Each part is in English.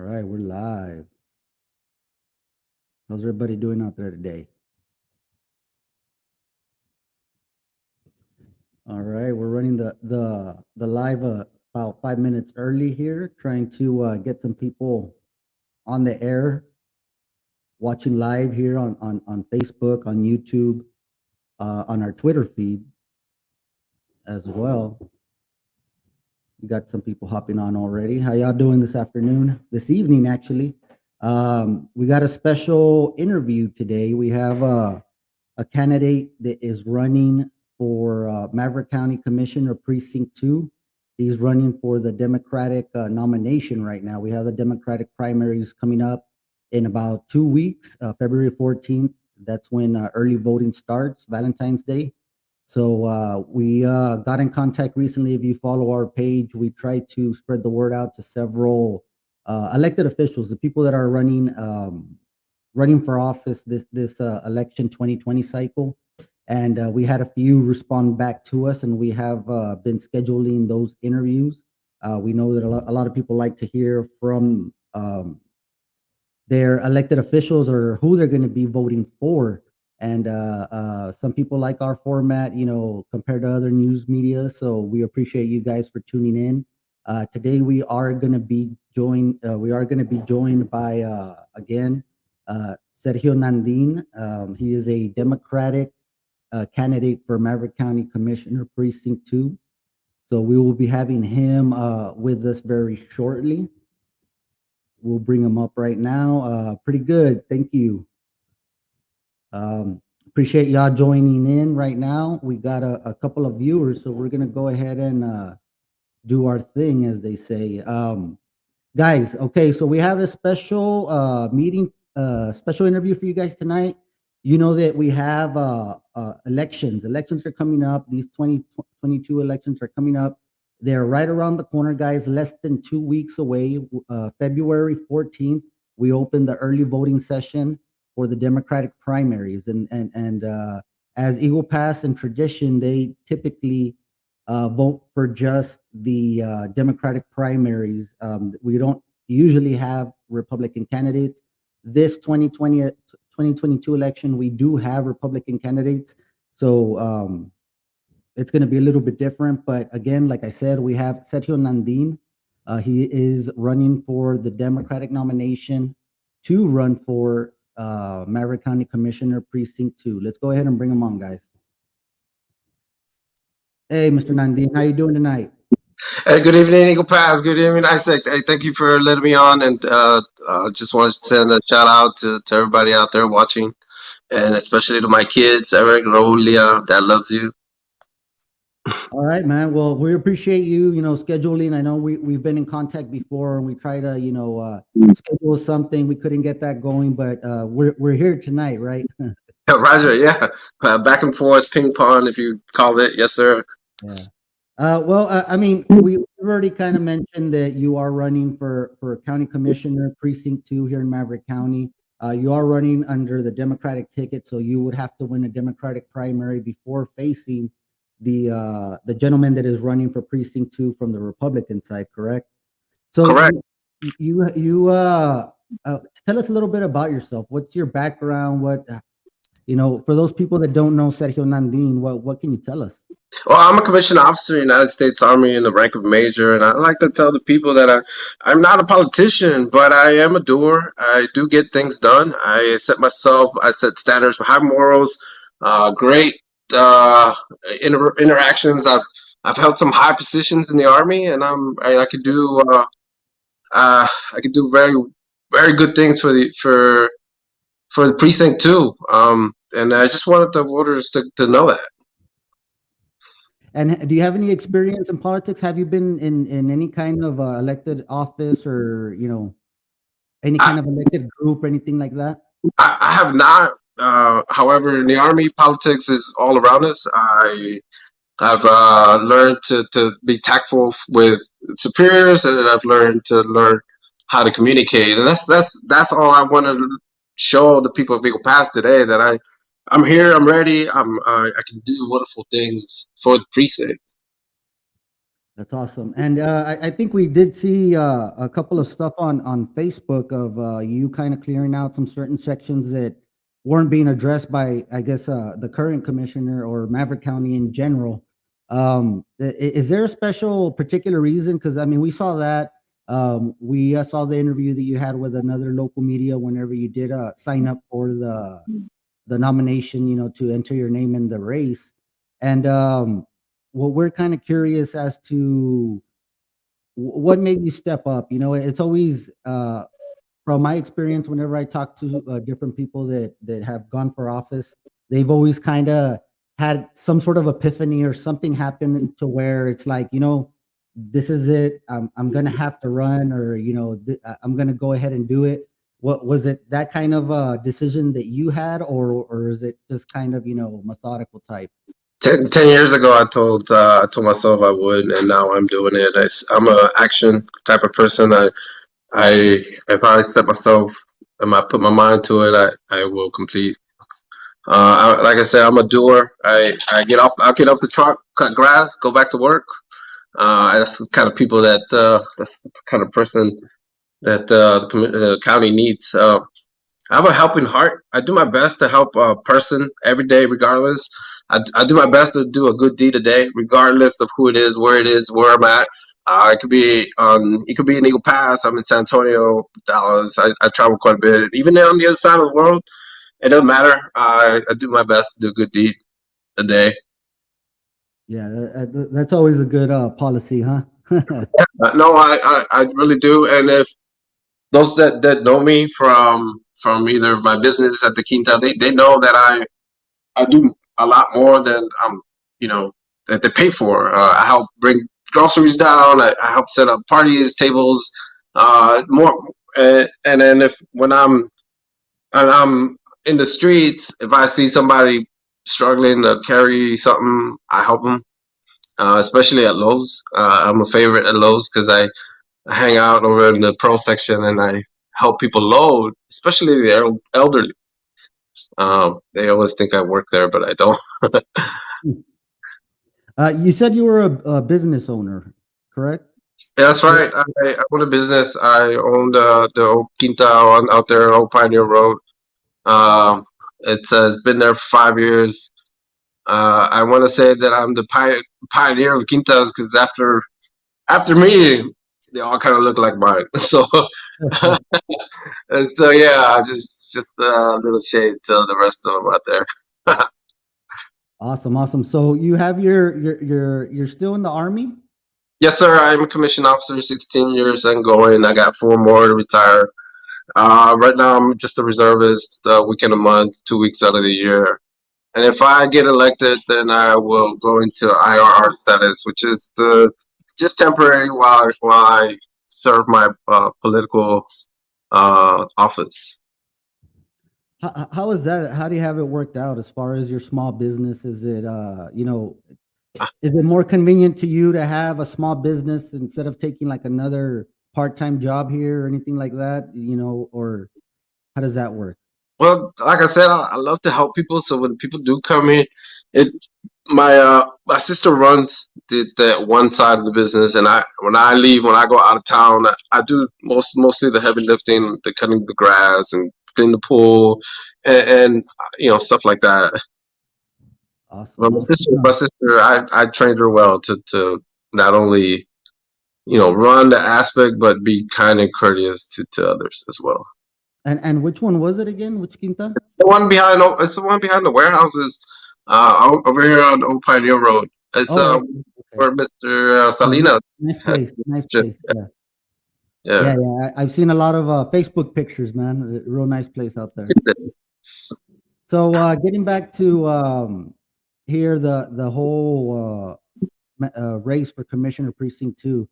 right, we're live. How's everybody doing out there today? All right, we're running the live about 5 minutes early here, trying to get some people on the air, watching live here on Facebook, on YouTube, on our Twitter feed as well. We got some people hopping on already. How y'all doing this afternoon? This evening, actually. We got a special interview today. We have a candidate that is running for Maverick County Commissioner Precinct 2. He's running for the Democratic nomination right now. We have the Democratic primaries coming up in about 2 weeks, February 14th. That's when early voting starts, Valentine's Day. So we got in contact recently. If you follow our page, we try to spread the word out to several elected officials, the people that are running for office this election 2020 cycle. And we had a few respond back to us, and we have been scheduling those interviews. We know that a lot of people like to hear from their elected officials or who they're going to be voting for. And some people like our format, compared to other news media. So we appreciate you guys for tuning in. Today we are going to be joined. We are going to be joined by again Sergio Nandin. He is a Democratic candidate for Maverick County Commissioner Precinct 2. So we will be having him with us very shortly. We'll bring him up right now. Pretty good. Thank you. Appreciate y'all joining in right now. We got a couple of viewers, so we're gonna go ahead and do our thing, as they say. Guys, okay, so we have a special meeting, special interview for you guys tonight. You know that we have elections. Elections are coming up. These 2022 elections are coming up. They're right around the corner, guys. Less than 2 weeks away. February 14th, we open the early voting session for the Democratic primaries, and as Eagle Pass and tradition, they typically vote for just the Democratic primaries. We don't usually have Republican candidates. This 2022 election, we do have Republican candidates, so it's going to be a little bit different. But again, like I said, we have Sergio Nandin. He is running for the Democratic nomination to run for Maverick County Commissioner Precinct 2. Let's go ahead and bring him on, guys. Hey, Mr. Nandin, how you doing tonight? Hey, good evening, Eagle Pass. Good evening, Isaac. Hey, thank you for letting me on, and just wanted to send a shout out to everybody out there watching, and especially to my kids, Eric, Raulia, that loves you. All right, man. Well, we appreciate you, scheduling. I know we've been in contact before, and we try to, schedule something. We couldn't get that going, but we're here tonight, right? Yeah, Roger, yeah, back and forth, ping pong, if you call it. Yes, sir. Yeah. Well, I mean, we've already kind of mentioned that you are running for County Commissioner Precinct 2 here in Maverick County. You are running under the Democratic ticket, so you would have to win a Democratic primary before facing the gentleman that is running for Precinct 2 from the Republican side, correct? So Correct. you tell us a little bit about yourself. What's your background? What for those people that don't know Sergio Nandin, what can you tell us? Well, I'm a commissioned officer in the United States Army in the rank of major, and I like to tell the people that I'm not a politician, but I am a doer. I do get things done. I set standards for high morals, great interactions. I've held some high positions in the Army, and I could do very very good things for the precinct too. And I just wanted the voters to know that. And do you have any experience in politics? Have you been in any kind of elected office, or any kind of elected group or anything like that? I have not. However, in the Army, politics is all around us. I've learned to be tactful with superiors, and I've learn how to communicate. And that's all I want to show the people of Eagle Pass today. That I'm here. I'm ready. I can do wonderful things for the precinct. That's awesome. And I think we did see a couple of stuff on Facebook of you kind of clearing out some certain sections that weren't being addressed by, I guess, the current commissioner or Maverick County in general. Is there a special particular reason? Because I mean, we saw that. We saw the interview that you had with another local media whenever you did sign up for the nomination, to enter your name in the race. And well, we're kind of curious as to what made you step up. It's always from my experience, whenever I talk to different people that have gone for office, they've always kind of had some sort of epiphany or something happen to where it's like, this is it. I'm gonna have to run, or I'm gonna go ahead and do it. What was it? That kind of decision that you had, or is it just kind of methodical type? 10 years ago, I told myself I would, and now I'm doing it. I'm a action type of person. If I set myself and I put my mind to it, I will complete. Like I said, I'm a doer. I'll get off the truck, cut grass, go back to work. That's the kind of people that's the kind of person that the county needs. I have a helping heart. I do my best to help a person every day, regardless. I do my best to do a good deed a day, regardless of who it is, where it is, where I'm at. It could be in Eagle Pass. I'm in San Antonio, Dallas. I travel quite a bit, even on the other side of the world. It doesn't matter. I do my best to do a good deed a day. Yeah, that's always a good policy, huh? No, I really do. And if those that know me from either my business at the Quinta, they know that I do a lot more than that they pay for. I help bring groceries down. I help set up parties, tables, more. And then if when I'm in the streets, if I see somebody struggling to carry something, I help them. Especially at Lowe's, I'm a favorite at Lowe's because I hang out over in the pro section and I help people load, especially the elderly. They always think I work there, but I don't. You said you were a business owner, correct? Yeah, that's right. I own a business. I own the old Quinta out there, Old Pioneer Road. It's been there for 5 years. I want to say that I'm the pioneer of Quintas because after me, they all kind of look like mine. So so yeah, just a little shade to the rest of them out there. Awesome, awesome. So you have you're still in the army? Yes, sir. I'm a commissioned officer, 16 years and going. I got 4 more to retire. Right now, I'm just a reservist, a weekend a month, 2 weeks out of the year. And if I get elected, then I will go into IRR status, which is the just temporary while I serve my political office. How is that? How do you have it worked out as far as your small business? Is it is it more convenient to you to have a small business instead of taking like another part-time job here or anything like that? Or how does that work? Well, like I said, I love to help people. So when people do come in, it my sister runs that one side of the business, and when I leave, when I go out of town, I do mostly the heavy lifting, the cutting the grass and cleaning the pool, and stuff like that. But Awesome, my awesome. sister, I trained her well to not only run the aspect, but be kind and courteous to others as well. And which one was it again? Which quinta? It's the one behind the warehouses, over here on Old Pioneer Road. It's Oh, okay, okay. where Mr. Yeah, Salinas. nice place, nice place. Yeah, yeah, Yeah. yeah. I've seen a lot of Facebook pictures, man. Real nice place out there. So getting back to here, the whole race for Commissioner Precinct 2,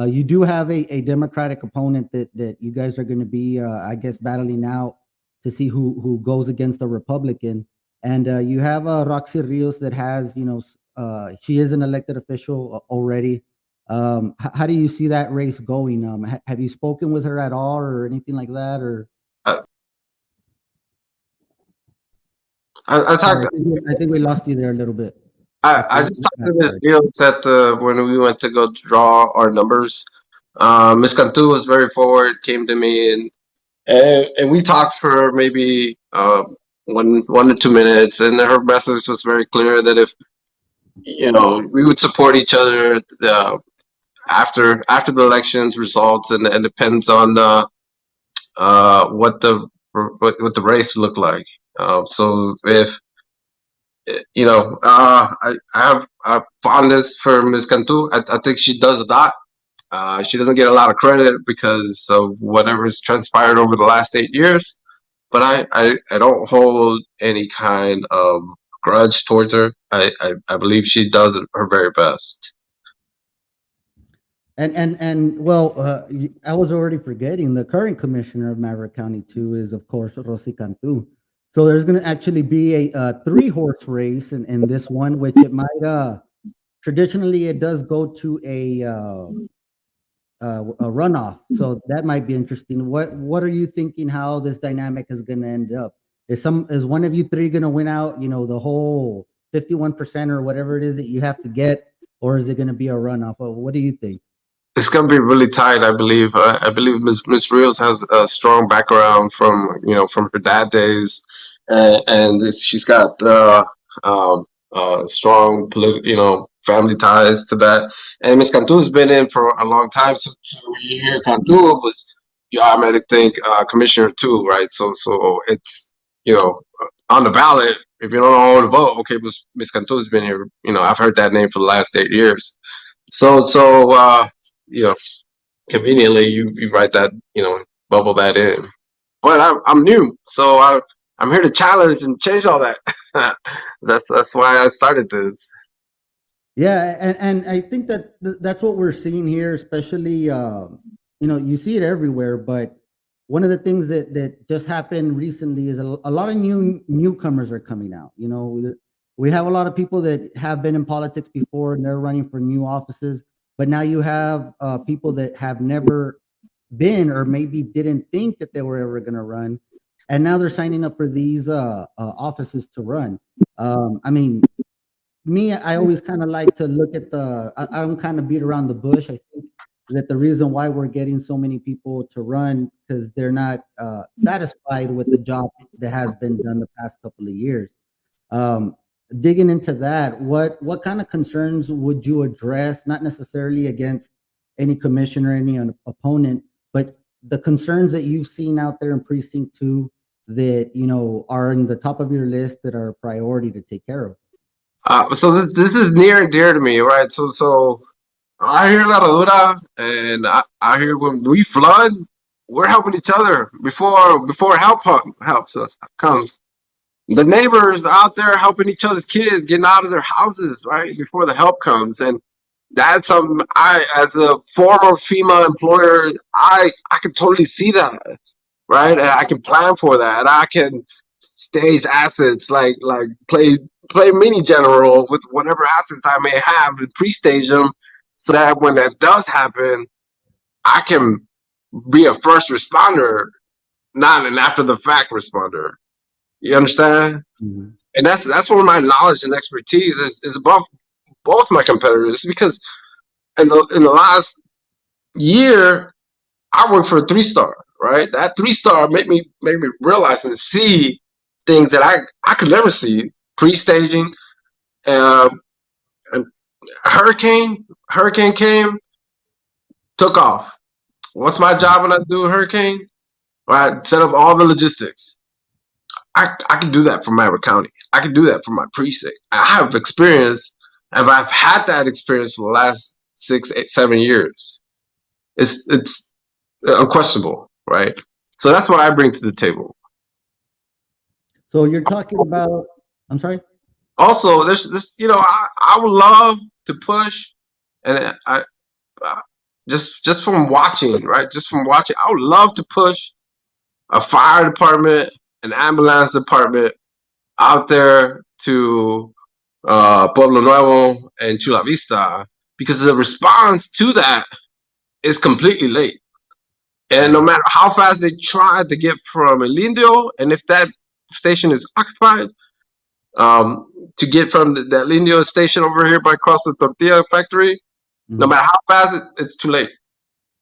you do have a Democratic opponent that you guys are going to be, I guess, battling out to see who goes against the Republican. And you have Roxy Rios that has, she is an elected official already. How do you see that race going? Have you spoken with her at all or anything like that? Or I, I sorry, talked. I think we lost you there a little bit. I Okay. just talked to Miss Fields at when we went to go draw our numbers. Miss Cantu was very forward, came to me and we talked for maybe 1 to 2 minutes, and her message was very clear that if we would support each other after the elections results, and depends on what the race looked like. So if I have fondness for Ms. Cantu. I think she does a lot. She doesn't get a lot of credit because of whatever's transpired over the last 8 years. But I don't hold any kind of grudge towards her. I believe she does her very best. And well, I was already forgetting the current commissioner of Maverick County too is of course Rosy Cantu. So there's going to actually be a three-horse race in this one, which it might traditionally it does go to a runoff. So that might be interesting. What are you thinking? How this dynamic is going to end up? Is one of you three going to win out? The whole 51% or whatever it is that you have to get, or is it going to be a runoff? What do you think? It's gonna be really tight, I believe. I believe Miss Rios has a strong background from her dad days, and she's got strong family ties to that. And Miss Cantu's been in for a long time. So when you hear Cantu, you automatically think commissioner too, right? So it's on the ballot. If you don't know who to vote, okay, Miss Cantu's been here. I've heard that name for the last 8 years. So you know, conveniently you write that, bubble that in. But I'm new, so I'm here to challenge and change all that. That's why I started this. Yeah, and I think that that's what we're seeing here, especially you see it everywhere. But one of the things that just happened recently is a lot of newcomers are coming out. We have a lot of people that have been in politics before and they're running for new offices. But now you have people that have never been or maybe didn't think that they were ever going to run, and now they're signing up for these offices to run. I mean, me, I always kind of like to look at I don't kind of beat around the bush. I think that the reason why we're getting so many people to run because they're not satisfied with the job that has been done the past couple of years. Um, Digging into that, what kind of concerns would you address? Not necessarily against any commissioner, any opponent, but the concerns that you've seen out there in precinct 2 that are in the top of your list that are a priority to take care of. So this is near and dear to me, right? So I hear La Dura, and I hear when we flood, we're helping each other before helps us comes. The neighbors out there helping each other's kids getting out of their houses right before the help comes, and that's something I, as a former FEMA employer, I can totally see that, right? And I can plan for that. I can stage assets like play mini general with whatever assets I may have and pre-stage them so that when that does happen, I can be a first responder, not an after the fact responder. You understand? Mm-hmm. And that's where my knowledge and expertise is above both my competitors, because in the last year I worked for a 3-star, right? That 3-star made me realize and see things that I could never see pre-staging. And hurricane came, took off. What's my job when I do a hurricane? Right, set up all the logistics. I can do that for Maverick County. I can do that for my precinct. I have experience, and I've had that experience for the last 6, 8, 7 years. It's unquestionable, right? So that's what I bring to the table. So you're talking about, I'm sorry? Also, there's this, I would love to push, and just from watching, right? Just from watching, I would love to push a fire department, an ambulance department out there to Pueblo Nuevo and Chula Vista, because the response to that is completely late. And no matter how fast they try to get from El Indio, and if that station is occupied, to get from that Linio station over here by across the tortilla factory. No Mhm. matter how fast it's too late.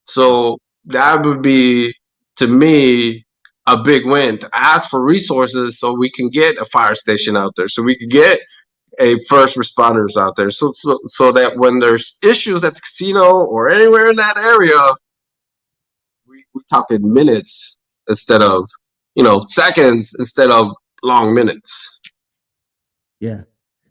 So that would be, to me, a big win to ask for resources so we can get a fire station out there, so we can get a first responders out there, so that when there's issues at the casino or anywhere in that area, we talking minutes instead of seconds instead of long minutes. Yeah.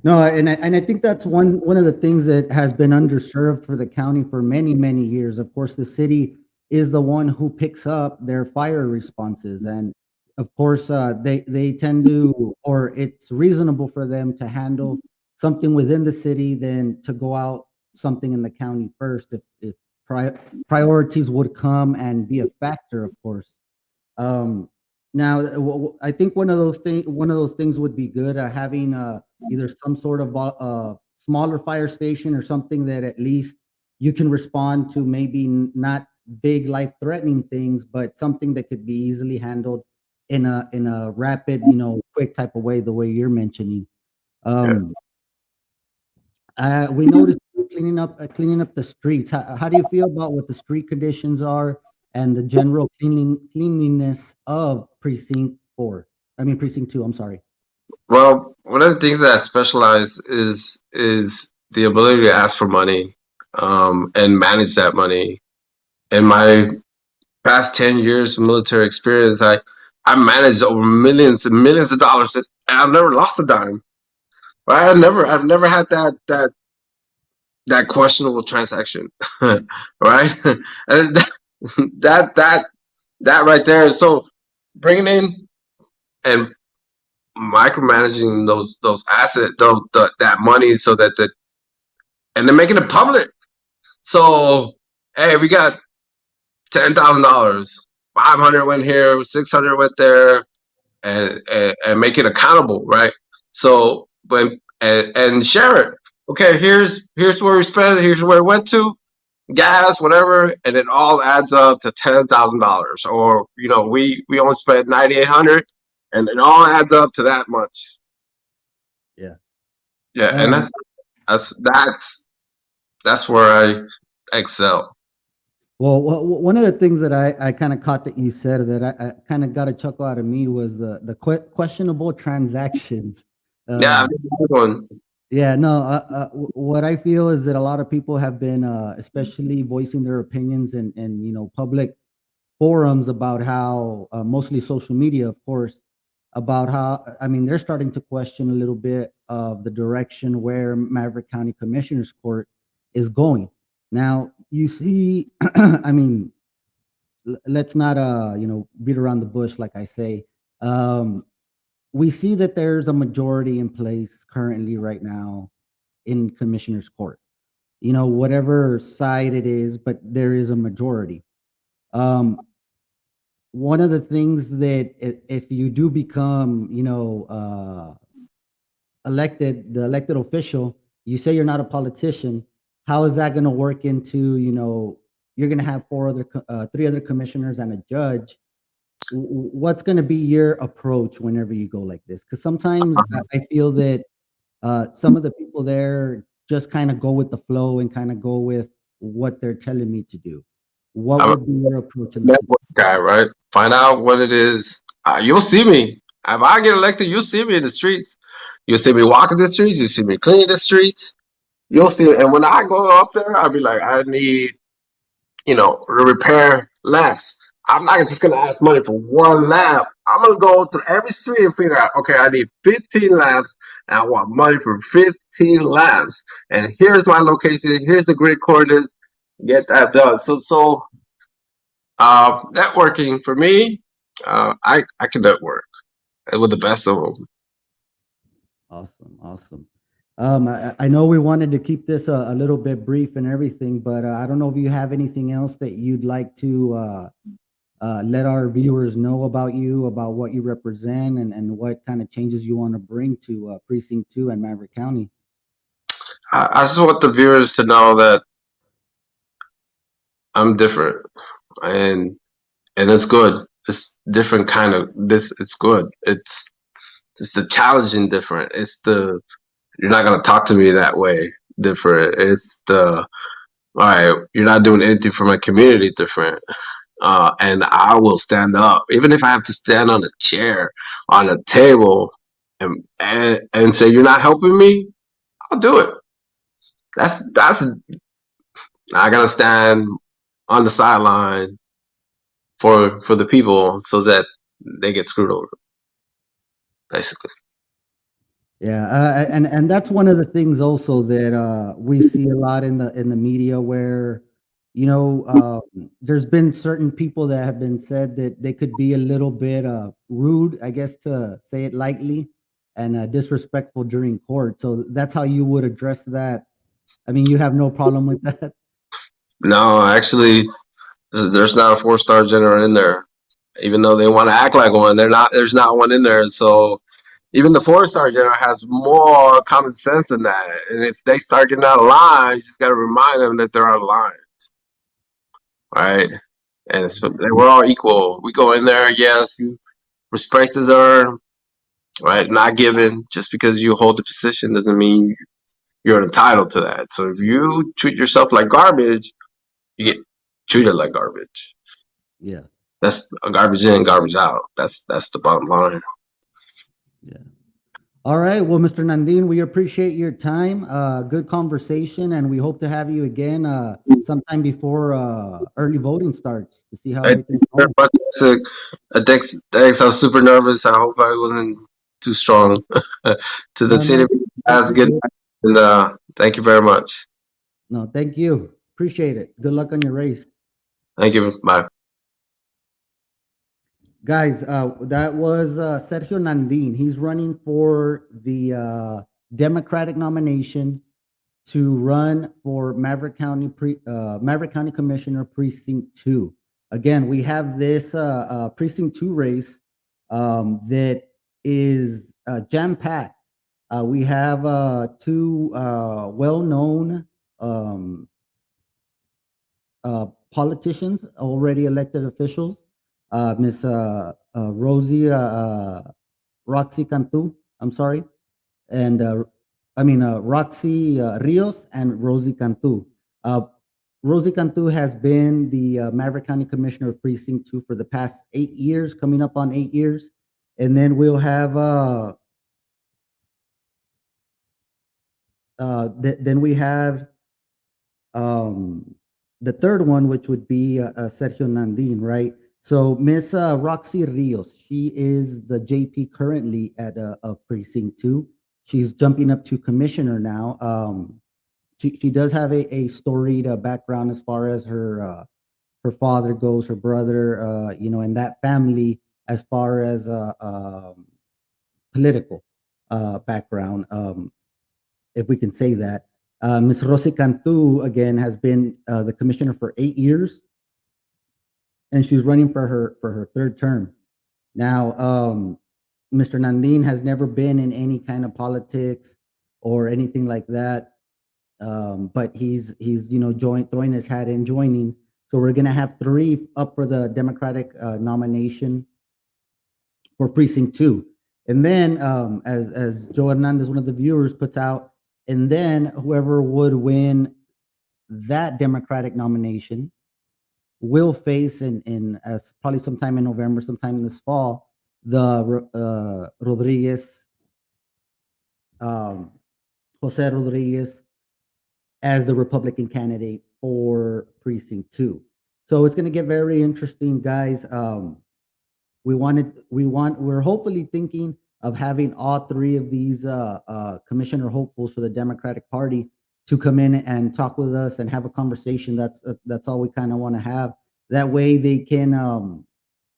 No, and I think that's one of the things that has been underserved for the county for many, many years. Of course, the city is the one who picks up their fire responses, and of course, they tend to, or it's reasonable for them to handle something within the city than to go out something in the county first if priorities would come and be a factor, of course. Um, now, I think one of those things would be good, having either some sort of smaller fire station or something that at least you can respond to, maybe not big life-threatening things, but something that could be easily handled in a rapid, quick type of way, the way you're mentioning. Yeah. Um, we noticed you cleaning up the streets. How do you feel about what the street conditions are and the general cleanliness of Precinct 4? I mean Precinct 2. I'm sorry. Well, one of the things that I specialize is the ability to ask for money, and manage that money. In my past 10 years of military experience, I managed over millions and millions of dollars, and I've never lost a dime. Right? I've never had that questionable transaction, right? And that that that right there. So bringing in and micromanaging those assets, that money, so that and then making it public. So hey, we got $10,000, 500 went here, 600 went there, and make it accountable, right? So, but and share it. Okay, here's where we spent. Here's where it went to, gas, whatever, and it all adds up to $10,000. Or we only spent 9,800, and it all adds up to that much. Yeah. Yeah, and Um, that's where I excel. well, one of the things that I kind of caught that you said that I kind of got a chuckle out of me was the questionable transactions. Yeah, Um, good one. Yeah, no, what I feel is that a lot of people have been, especially voicing their opinions in public forums about how, mostly social media, of course, about how, I mean, they're starting to question a little bit of the direction where Maverick County Commissioners Court is going. Now, you see, I mean, let's not, beat around the bush, like I say. Um, we see that there's a majority in place currently right now in commissioner's court. Whatever side it is, but there is a majority. Um, One of the things that if you do become, the elected official, you say you're not a politician. How is that going to work into, you're going to have three other commissioners and a judge. What's going to be your approach whenever you go like this? Because sometimes I feel that some of the people there just kind of go with the flow and kind of go with what they're telling me to do. What I'm a would be your approach in the situation? network guy, right? Find out what it is. You'll see me. If I get elected, you'll see me in the streets. You'll see me walking the streets. You'll see me cleaning the streets. You'll see. And when I go up there, I'll be like, I need, to repair lamps. I'm not just gonna ask money for one lamp. I'm gonna go through every street and figure out, okay, I need 15 lamps, and I want money for 15 lamps. And here's my location. Here's the grid coordinates. Get that done. So networking for me, I can network with the best of them. Awesome, awesome. I know we wanted to keep this a little bit brief and everything, but I don't know if you have anything else that you'd like to let our viewers know about you, about what you represent, and what kind of changes you want to bring to Precinct 2 and Maverick County. I just want the viewers to know that I'm different, and it's good. It's different kind of this. It's good. It's It's the challenging different. It's the you're not gonna talk to me that way different. It's the all right, you're not doing anything for my community different. And I will stand up, even if I have to stand on a chair, on a table, and say you're not helping me. I'll do it. That's I gotta stand on the sideline for the people so that they get screwed over, basically. Yeah, and that's one of the things also that we see a lot in the media where, there's been certain people that have been said that they could be a little bit rude, I guess to say it lightly, and disrespectful during court. So that's how you would address that. I mean, you have no problem with that. No, actually, there's not a 4-star general in there. Even though they want to act like one, they're not. There's not one in there. So even the 4-star general has more common sense than that. And if they start getting out of line, you just got to remind them that they're out of line, right? And we're all equal. We go in there, yes, you respect is earned, right? Not given. Just because you hold the position doesn't mean you're entitled to that. So if you treat yourself like garbage, you get treated like garbage. Yeah, That's a garbage in, garbage out. That's the bottom line. yeah. All right. Well, Mr. Nandin, we appreciate your time. Good conversation, and we hope to have you again sometime before early voting starts to see how Hey, everything's going. thanks. I was super nervous. I hope I wasn't too strong. To the No, city, no, that's you're good. good. And thank you very much. No, thank you. Appreciate it. Good luck on your race. Thank you. Bye. Guys, that was Sergio Nandin. He's running for the Democratic nomination to run for Maverick County Commissioner Precinct 2. Again, we have this Precinct 2 race that is jam-packed. We have two well-known um, politicians, already elected officials, Miss Roxy Cantu, I'm sorry, and Roxy Rios and Rosie Cantu. Uh, Rosie Cantu has been the Maverick County Commissioner of Precinct 2 for the past 8 years, coming up on 8 years. And then we'll have then we have um, the third one, which would be Sergio Nandin, right? So Miss Roxy Rios, she is the JP currently at Precinct 2. She's jumping up to commissioner now. She does have a storied background as far as her father goes, her brother, and that family as far as political background, if we can say that. Ms. Rosi Cantu, again, has been the commissioner for 8 years, and she's running for her third term. Now, Mr. Nandin has never been in any kind of politics or anything like that, but he's throwing his hat in, joining. So we're gonna have three up for the Democratic nomination for Precinct 2, and then as Joe Hernandez, one of the viewers, puts out, and then whoever would win that Democratic nomination will face in as probably sometime in November, sometime in this fall, the Rodriguez, um, Jose Rodriguez, as the Republican candidate for Precinct 2. So it's going to get very interesting, guys. We're hopefully thinking of having all three of these commissioner hopefuls for the Democratic Party to come in and talk with us and have a conversation. That's all we kind of want to have. That way they can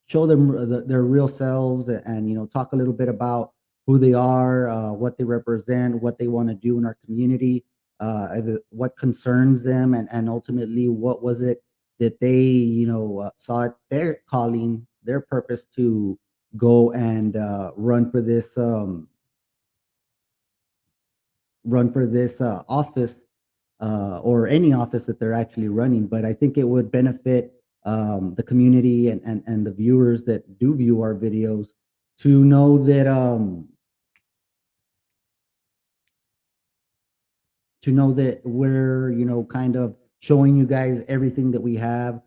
show them their real selves, and talk a little bit about who they are, what they represent, what they want to do in our community, what concerns them, and ultimately what was it that they saw it their calling, their purpose to go and run for this office, or any office that they're actually running. But I think it would benefit the community and the viewers that do view our videos to know that to know that we're, kind of showing you guys everything that we have,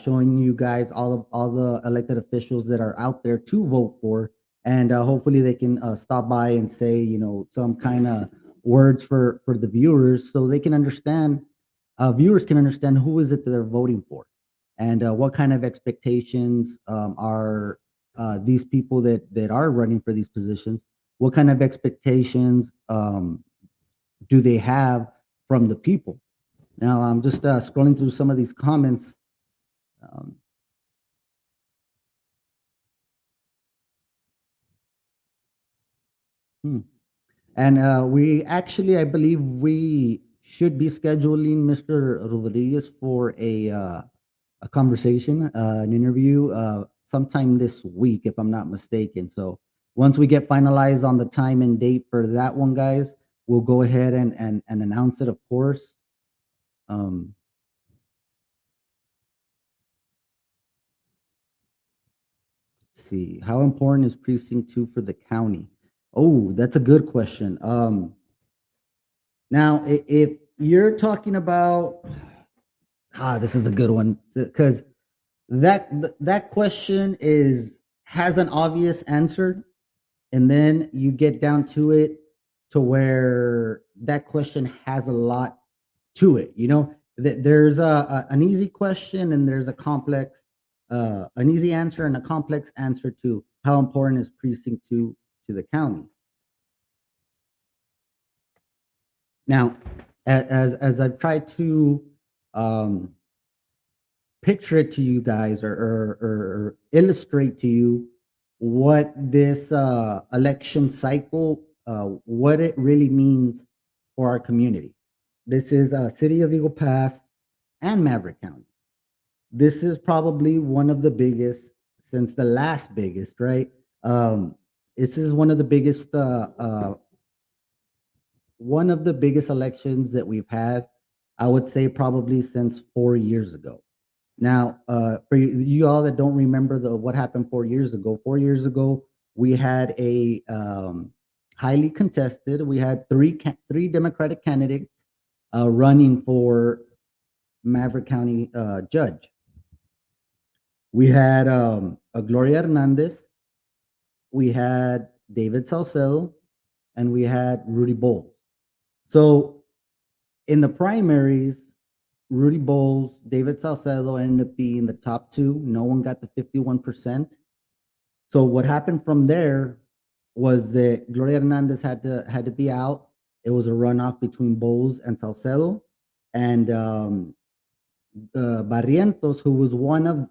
showing you guys all the elected officials that are out there to vote for, and hopefully they can stop by and say, some kind of words for the viewers, so they can understand, viewers can understand who is it that they're voting for, and what kind of expectations are these people that are running for these positions. What kind of expectations do they have from the people? Now, I'm just scrolling through some of these comments. Um, hmm. And we actually, I believe we should be scheduling Mr. Rodriguez for a conversation, an interview, sometime this week, if I'm not mistaken. So once we get finalized on the time and date for that one, guys, we'll go ahead and announce it, of course. Um, see, how important is precinct 2 for the county? Oh, that's a good question. Now, if you're talking about, this is a good one, because that question has an obvious answer, and then you get down to it to where that question has a lot to it. There's an easy question, and there's an easy answer and a complex answer to how important is precinct 2 to the county. Now, as I've tried to um, picture it to you guys, or illustrate to you what this election cycle, what it really means for our community. This is City of Eagle Pass and Maverick County. This is probably one of the biggest since the last biggest, right? This is one of the biggest elections that we've had. I would say probably since 4 years ago. Now, for you all that don't remember what happened 4 years ago, 4 years ago we had a highly contested. We had three Democratic candidates running for Maverick County judge. We had a Gloria Hernandez, we had David Salcedo, and we had Rudy Bowles. So in the primaries, Rudy Bowles, David Salcedo ended up being the top two. No one got the 51%. So what happened from there was that Gloria Hernandez had to be out. It was a runoff between Bowles and Salcedo, and Barrientos, who was one of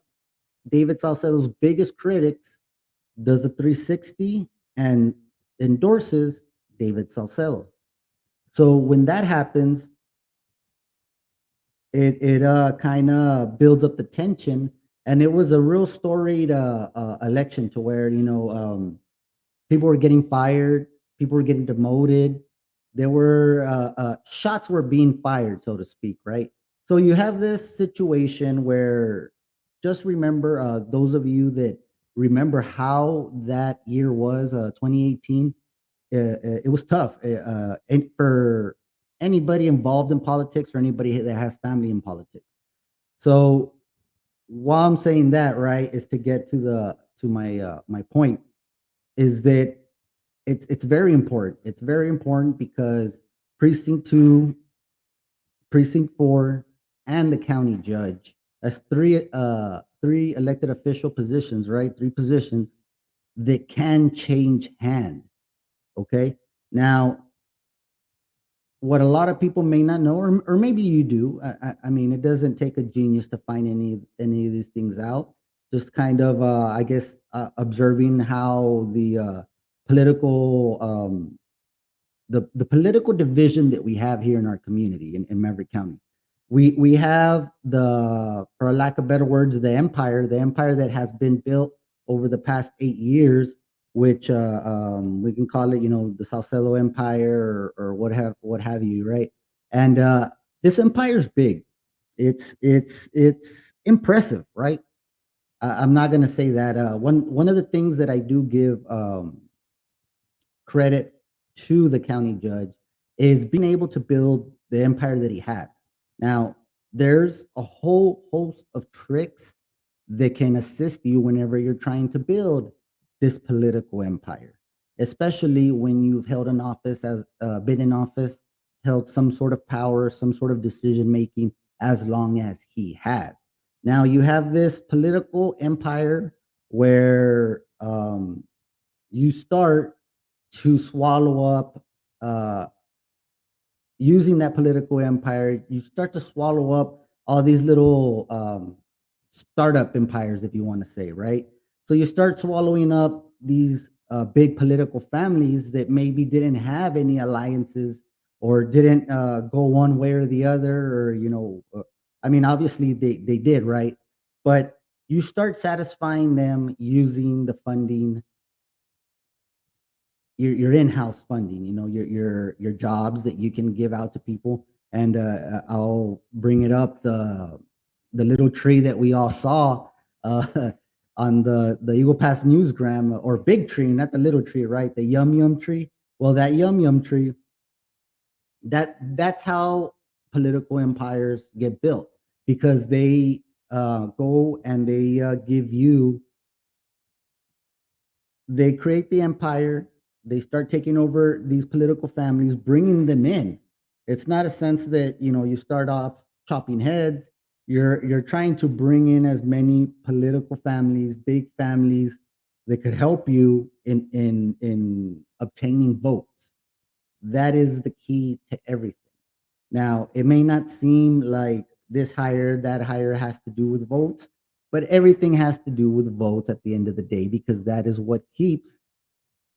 David Salcedo's biggest critics, does a 360 and endorses David Salcedo. So when that happens, it kind of builds up the tension, and it was a real storied election to where people were getting fired, people were getting demoted, there were shots were being fired, so to speak, right? So you have this situation where, just remember, those of you that remember how that year was, 2018, it was tough, and for anybody involved in politics or anybody that has family in politics. So while I'm saying that, right, is to get to my point, is that it's very important. It's very important because precinct 2, precinct 4, and the county judge. That's three elected official positions, right? Three positions that can change hand. Okay. Now, what a lot of people may not know, or maybe you do. I mean, it doesn't take a genius to find any of these things out. Just kind of, I guess, observing how the political the political division that we have here in our community in Maverick County. We have, for lack of better words, the empire that has been built over the past 8 years, which we can call it, the Salcedo Empire, or what have you, right? And this empire is big. It's impressive, right? I'm not gonna say that. One of the things that I do give credit to the county judge is being able to build the empire that he has. Now, there's a whole host of tricks that can assist you whenever you're trying to build this political empire, especially when you've held an office, as been in office, held some sort of power, some sort of decision making, as long as he has. Now you have this political empire where you start to swallow up, uh, using that political empire, you start to swallow up all these little startup empires, if you want to say, right? So you start swallowing up these big political families that maybe didn't have any alliances or didn't go one way or the other, or I mean, obviously they did, right? But you start satisfying them using the funding, your in-house funding, your jobs that you can give out to people. And I'll bring it up, the little tree that we all saw uh, on the Eagle Pass newsgram, or big tree, not the little tree, right? The yum yum tree. Well, that yum yum tree, that's how political empires get built, because they go and they create the empire, they start taking over these political families, bringing them in. It's not a sense that, you start off chopping heads. You're trying to bring in as many political families, big families, that could help you in obtaining votes. That is the key to everything. Now, it may not seem like this hire, that hire has to do with votes, but everything has to do with votes at the end of the day, because that is what keeps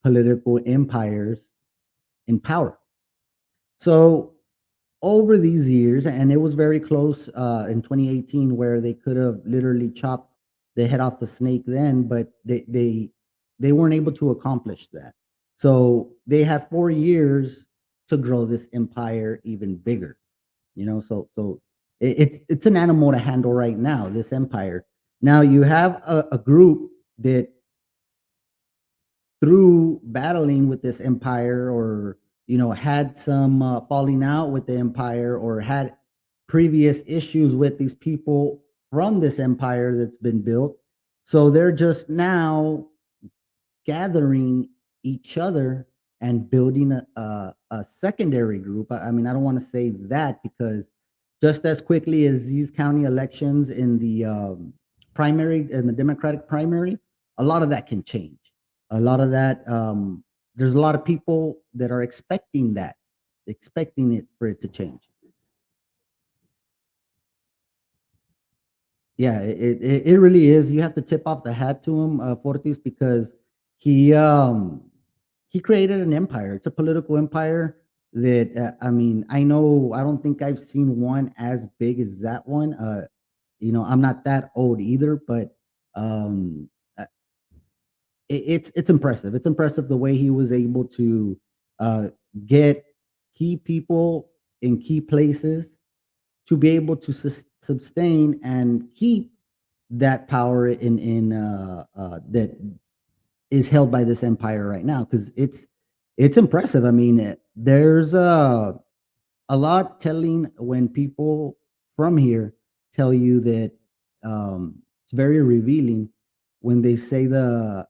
political empires in power. So over these years, and it was very close in 2018, where they could have literally chopped the head off the snake then, but they weren't able to accomplish that. So they have 4 years to grow this empire even bigger. So it's an animal to handle right now, this empire. Now you have a group that, through battling with this empire, or had some falling out with the empire, or had previous issues with these people from this empire that's been built, so they're just now gathering each other and building a secondary group. I mean, I don't want to say that, because just as quickly as these county elections in the primary, in the Democratic primary, a lot of that can change. A lot of that, there's a lot of people that are expecting that, expecting it for it to change. Yeah, it really is. You have to tip off the hat to him, Fortis, because he um he created an empire. It's a political empire that, I mean, I don't think I've seen one as big as that one. I'm not that old either, but um uh, it's impressive. It's impressive the way he was able to uh get key people in key places to be able to sustain and keep that power that is held by this empire right now, because it's impressive. I mean, there's a lot telling when people from here tell you that, it's very revealing when they say,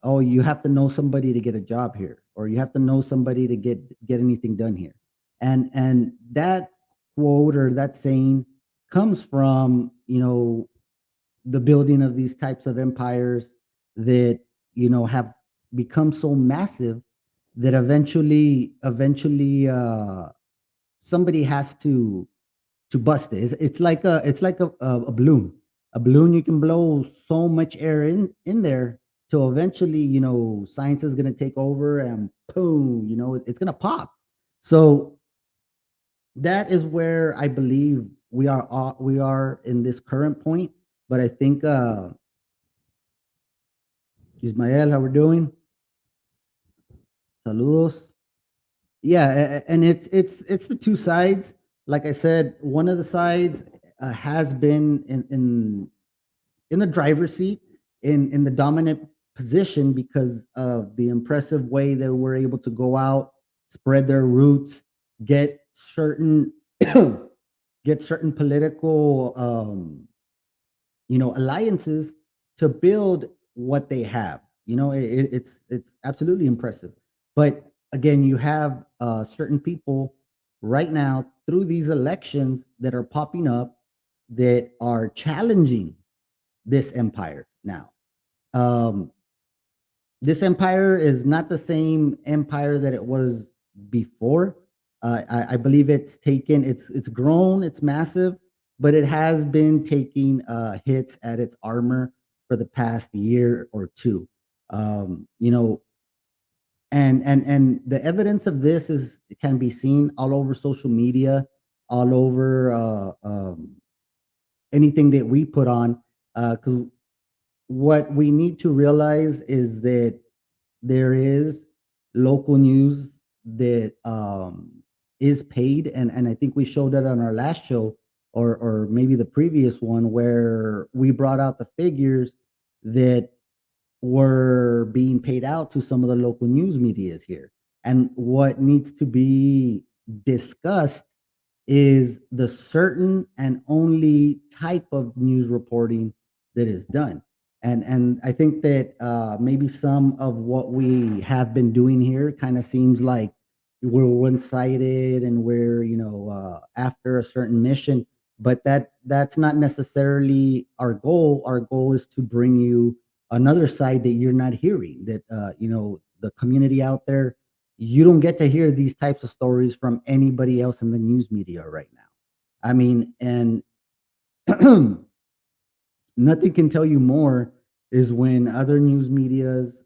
oh, you have to know somebody to get a job here, or you have to know somebody to get anything done here. And that quote, or that saying, comes from, the building of these types of empires that, have become so massive that eventually somebody has to bust it. It's like a balloon. A balloon, you can blow so much air in there till eventually, science is going to take over, and boom, it's going to pop. So that is where I believe we are in this current point. But I think, Ismael, how we're doing? Saludos. Yeah, and it's the two sides. Like I said, one of the sides has been in the driver's seat, in the dominant position, because of the impressive way they were able to go out, spread their roots, get certain get certain political alliances to build what they have. It's absolutely impressive. But again, you have certain people right now through these elections that are popping up that are challenging this empire now. Um, this empire is not the same empire that it was before. I believe it's grown, it's massive, but it has been taking hits at its armor for the past year or two. You know, and the evidence of this is can be seen all over social media, all over anything that we put on. Because what we need to realize is that there is local news that is paid, and I think we showed that on our last show, or maybe the previous one, where we brought out the figures that were being paid out to some of the local news medias here. And what needs to be discussed is the certain and only type of news reporting that is done. And I think that maybe some of what we have been doing here kind of seems like we're one-sided and we're after a certain mission, but that's not necessarily our goal. Our goal is to bring you another side that you're not hearing, that the community out there, you don't get to hear these types of stories from anybody else in the news media right now. I mean, and nothing can tell you more is when other news medias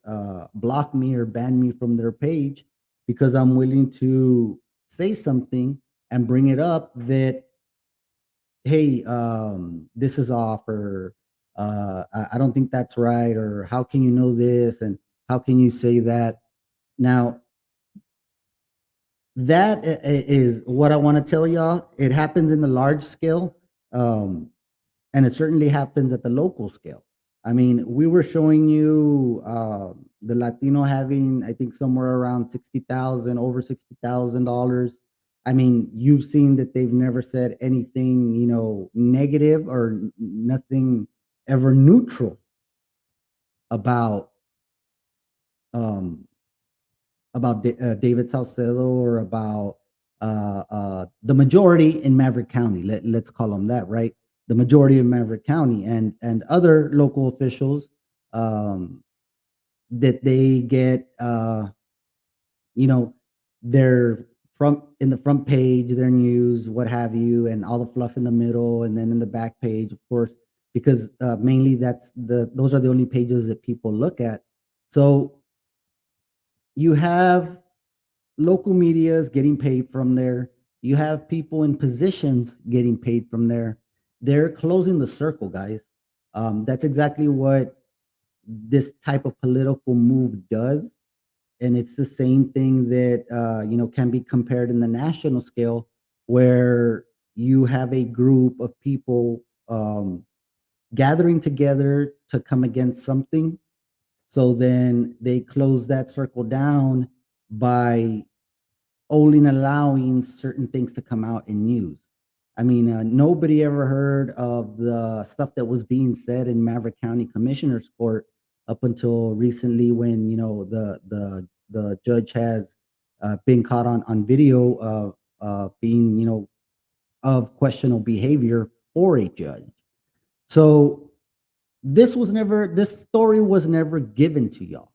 block me or ban me from their page because I'm willing to say something and bring it up that, hey, this is off, or I don't think that's right, or how can you know this, and how can you say that? Now, that is what I want to tell y'all. It happens in the large scale, and it certainly happens at the local scale. I mean, we were showing you the Latino having, I think, somewhere around 60,000, over $60,000. I mean, you've seen that they've never said anything, negative or nothing ever neutral about um, David Salcedo, or about the majority in Maverick County. Let's call them that, right? The majority of Maverick County, and other local officials um, that they get, you know, their front in the front page, their news, what have you, and all the fluff in the middle, and then in the back page, of course, because mainly those are the only pages that people look at. So you have local medias getting paid from there. You have people in positions getting paid from there. They're closing the circle, guys. That's exactly what this type of political move does, and it's the same thing that can be compared in the national scale, where you have a group of people gathering together to come against something. So then they close that circle down by only allowing certain things to come out in news. I mean, nobody ever heard of the stuff that was being said in Maverick County Commissioner's Court up until recently, when the judge has been caught on video being of questionable behavior for a judge. So this story was never given to y'all.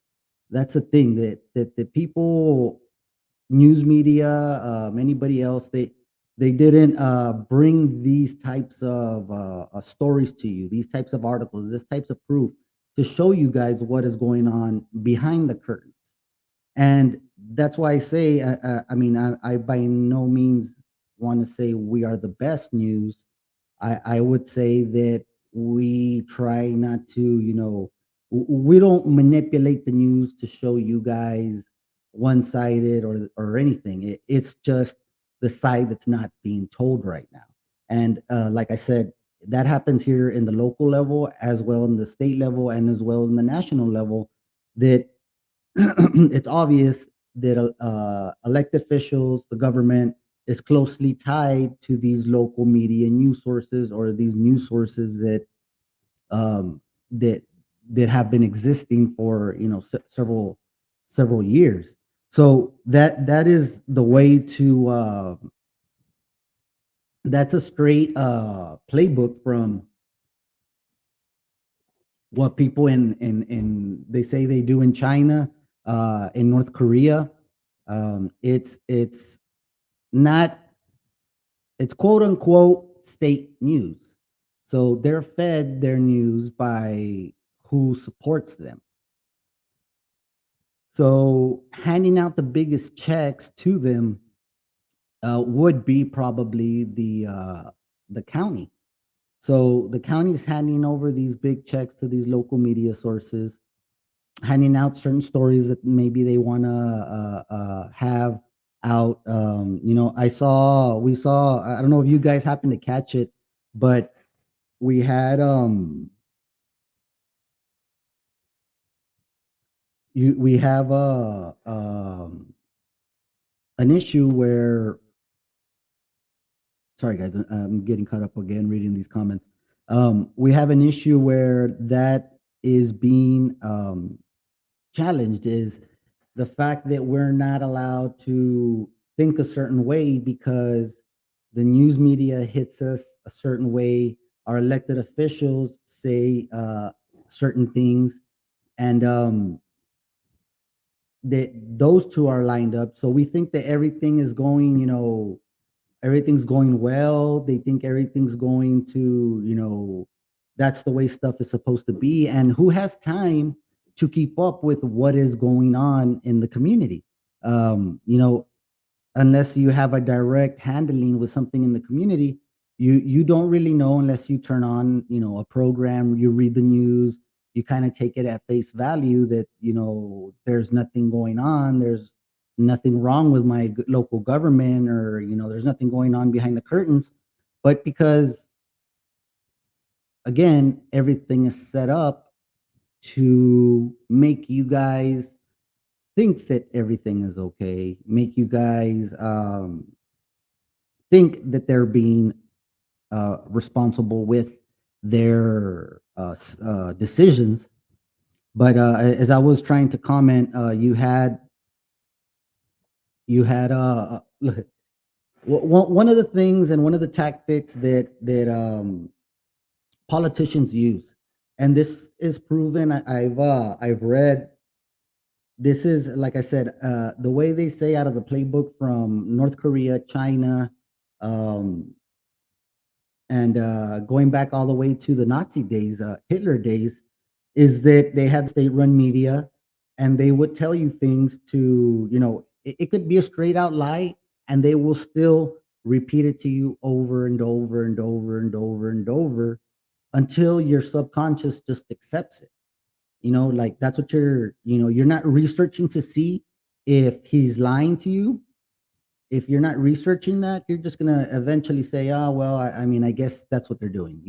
That's the thing, that the people, news media, anybody else, they didn't bring these types of stories to you, these types of articles, this types of proof to show you guys what is going on behind the curtains. And that's why I say, I mean, I by no means want to say we are the best news. I would say that we try not to, we don't manipulate the news to show you guys one-sided or anything. It's just the side that's not being told right now. And like I said, that happens here in the local level, as well in the state level, and as well in the national level, that it's obvious that elected officials, the government, is closely tied to these local media news sources, or these news sources that um, that that have been existing for, several years. So that is the way to that's a straight playbook from what people in they say they do in China, in North Korea. It's not, it's quote unquote state news. So they're fed their news by who supports them. So handing out the biggest checks to them would be probably the county. So the county's handing over these big checks to these local media sources, handing out certain stories that maybe they want to have out. We saw. I don't know if you guys happen to catch it, but we had we have an issue where, sorry guys, I'm getting caught up again reading these comments. We have an issue where that is being challenged, is the fact that we're not allowed to think a certain way because the news media hits us a certain way. Our elected officials say certain things, and that those two are lined up. So we think that everything is going, everything's going well. They think everything's going to, that's the way stuff is supposed to be. And who has time to keep up with what is going on in the community? You know, unless you have a direct handling with something in the community, you don't really know unless you turn on, a program, you read the news, you kind of take it at face value that, there's nothing going on, there's nothing wrong with my local government, or, there's nothing going on behind the curtains. But because, again, everything is set up to make you guys think that everything is okay, make you guys think that they're being responsible with their decisions. But as I was trying to comment, you had look, one of the things and one of the tactics that politicians use, and this is proven. I've read. This is, like I said, the way they say out of the playbook from North Korea, China, um, and going back all the way to the Nazi days, Hitler days, is that they had state-run media, and they would tell you things to, it could be a straight out lie, and they will still repeat it to you over and over and over and over and over until your subconscious just accepts it. Like that's what you're not researching to see if he's lying to you. If you're not researching that, you're just gonna eventually say, "Oh, well, I mean, I guess that's what they're doing."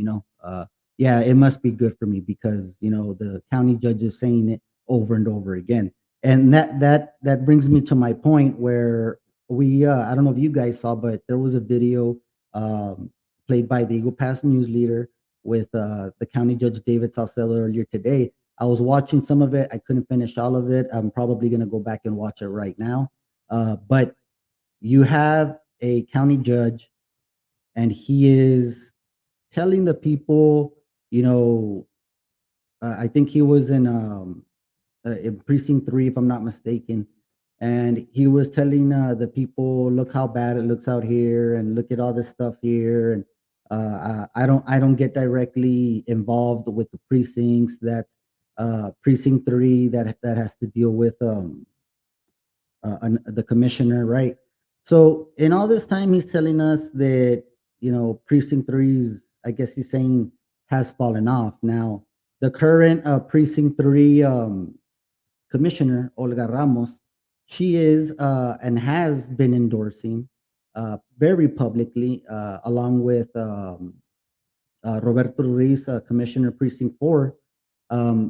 Yeah, it must be good for me because the county judge is saying it over and over again. And that brings me to my point where I don't know if you guys saw, but there was a video um, played by the Eagle Pass news leader with the county judge David Salcedo earlier today. I was watching some of it. I couldn't finish all of it. I'm probably gonna go back and watch it right now. But you have a county judge, and he is telling the people, I think he was in precinct 3, if I'm not mistaken, and he was telling the people, look how bad it looks out here, and look at all this stuff here. And I don't get directly involved with the precincts. That precinct 3 that has to deal with the commissioner, right? So in all this time, he's telling us that precinct 3's, I guess he's saying, has fallen off. Now, the current precinct 3 commissioner, Olga Ramos, she is and has been endorsing very publicly, along with Roberto Ruiz, Commissioner Precinct 4.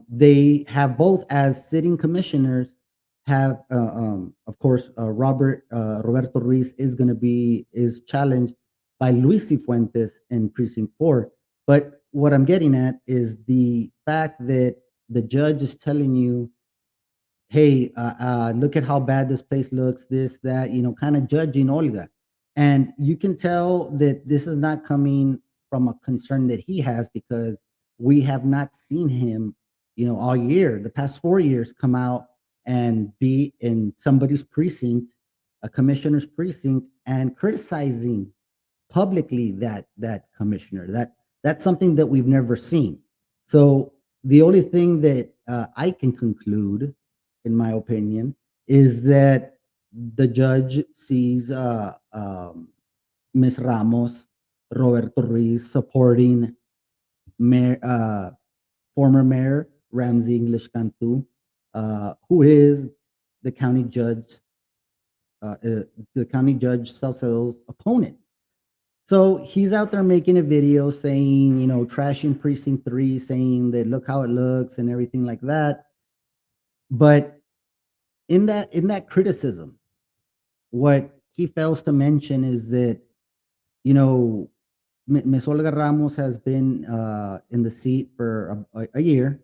They have both, as sitting commissioners, have, of course, Roberto Ruiz is challenged by Luis Cifuentes in Precinct 4. But what I'm getting at is the fact that the judge is telling you, hey, look at how bad this place looks, this, that, kind of judging Olga. And you can tell that this is not coming from a concern that he has, because we have not seen him, all year, the past 4 years, come out and be in somebody's precinct, a commissioner's precinct, and criticizing publicly that commissioner. That's something that we've never seen. So the only thing that I can conclude, in my opinion, is that the judge sees Ms. Ramos, Roberto Ruiz supporting Mayor, former Mayor Ramsey English Cantu, who is the county judge, Salcedo's opponent. So he's out there making a video saying, trashing Precinct 3, saying that look how it looks and everything like that. But in that criticism, what he fails to mention is that, Ms. Olga Ramos has been in the seat for a year,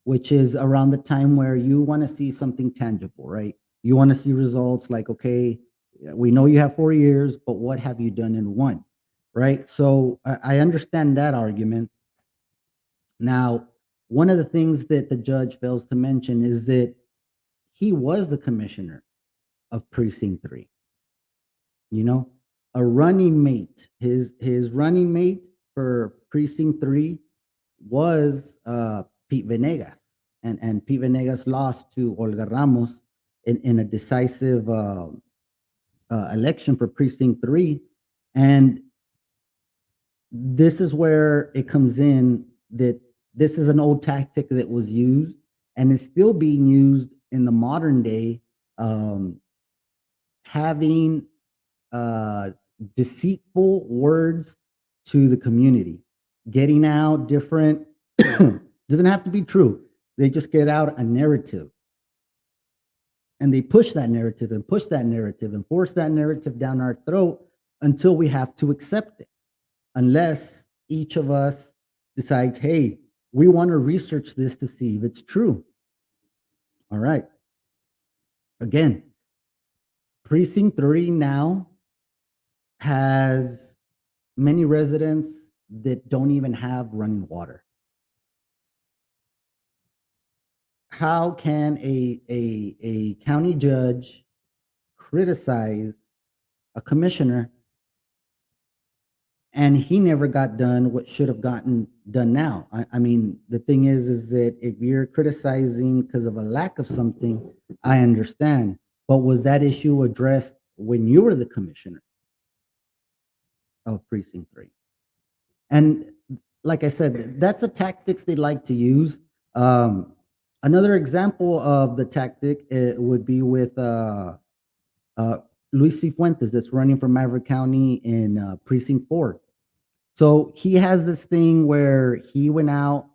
which is around the time where you want to see something tangible, right? You want to see results like, okay, we know you have 4 years, but what have you done in one, right? So I understand that argument. Now, one of the things that the judge fails to mention is that he was the commissioner of Precinct 3. A running mate, his running mate for Precinct 3 was Pete Venegas. And Pete Venegas lost to Olga Ramos in a decisive election for Precinct 3. And this is where it comes in that this is an old tactic that was used and is still being used in the modern day, having deceitful words to the community, getting out different, doesn't have to be true. They just get out a narrative. And they push that narrative and push that narrative and force that narrative down our throat until we have to accept it. Unless each of us decides, hey, we want to research this to see if it's true. All right. Again, Precinct 3 now has many residents that don't even have running water. How can a county judge criticize a commissioner and he never got done what should have gotten done now? I mean, the thing is that if you're criticizing because of a lack of something, I understand. But was that issue addressed when you were the commissioner of Precinct 3? And like I said, that's the tactics they like to use. Another example of the tactic would be with Luis Cifuentes, that's running for Maverick County in Precinct 4. So he has this thing where he went out,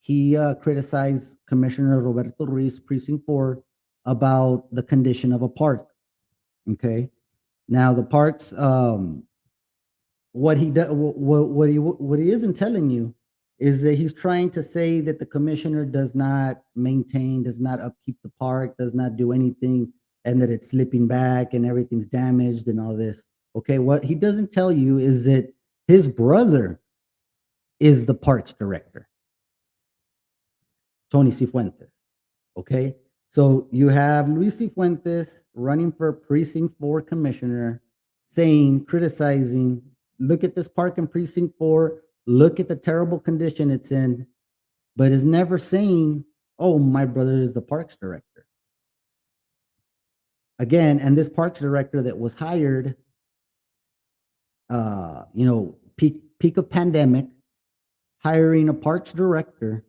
he criticized Commissioner Roberto Ruiz, Precinct 4, about the condition of a park. Okay, now the parks, what he isn't telling you is that he's trying to say that the commissioner does not maintain, does not upkeep the park, does not do anything, and that it's slipping back and everything's damaged and all this. Okay, what he doesn't tell you is that his brother is the parks director, Tony Cifuentes. Okay, so you have Luis Cifuentes running for Precinct 4 commissioner, criticizing, look at this park in Precinct 4, look at the terrible condition it's in, but is never saying, oh, my brother is the parks director. Again, and this parks director that was hired, peak of pandemic, hiring a parks director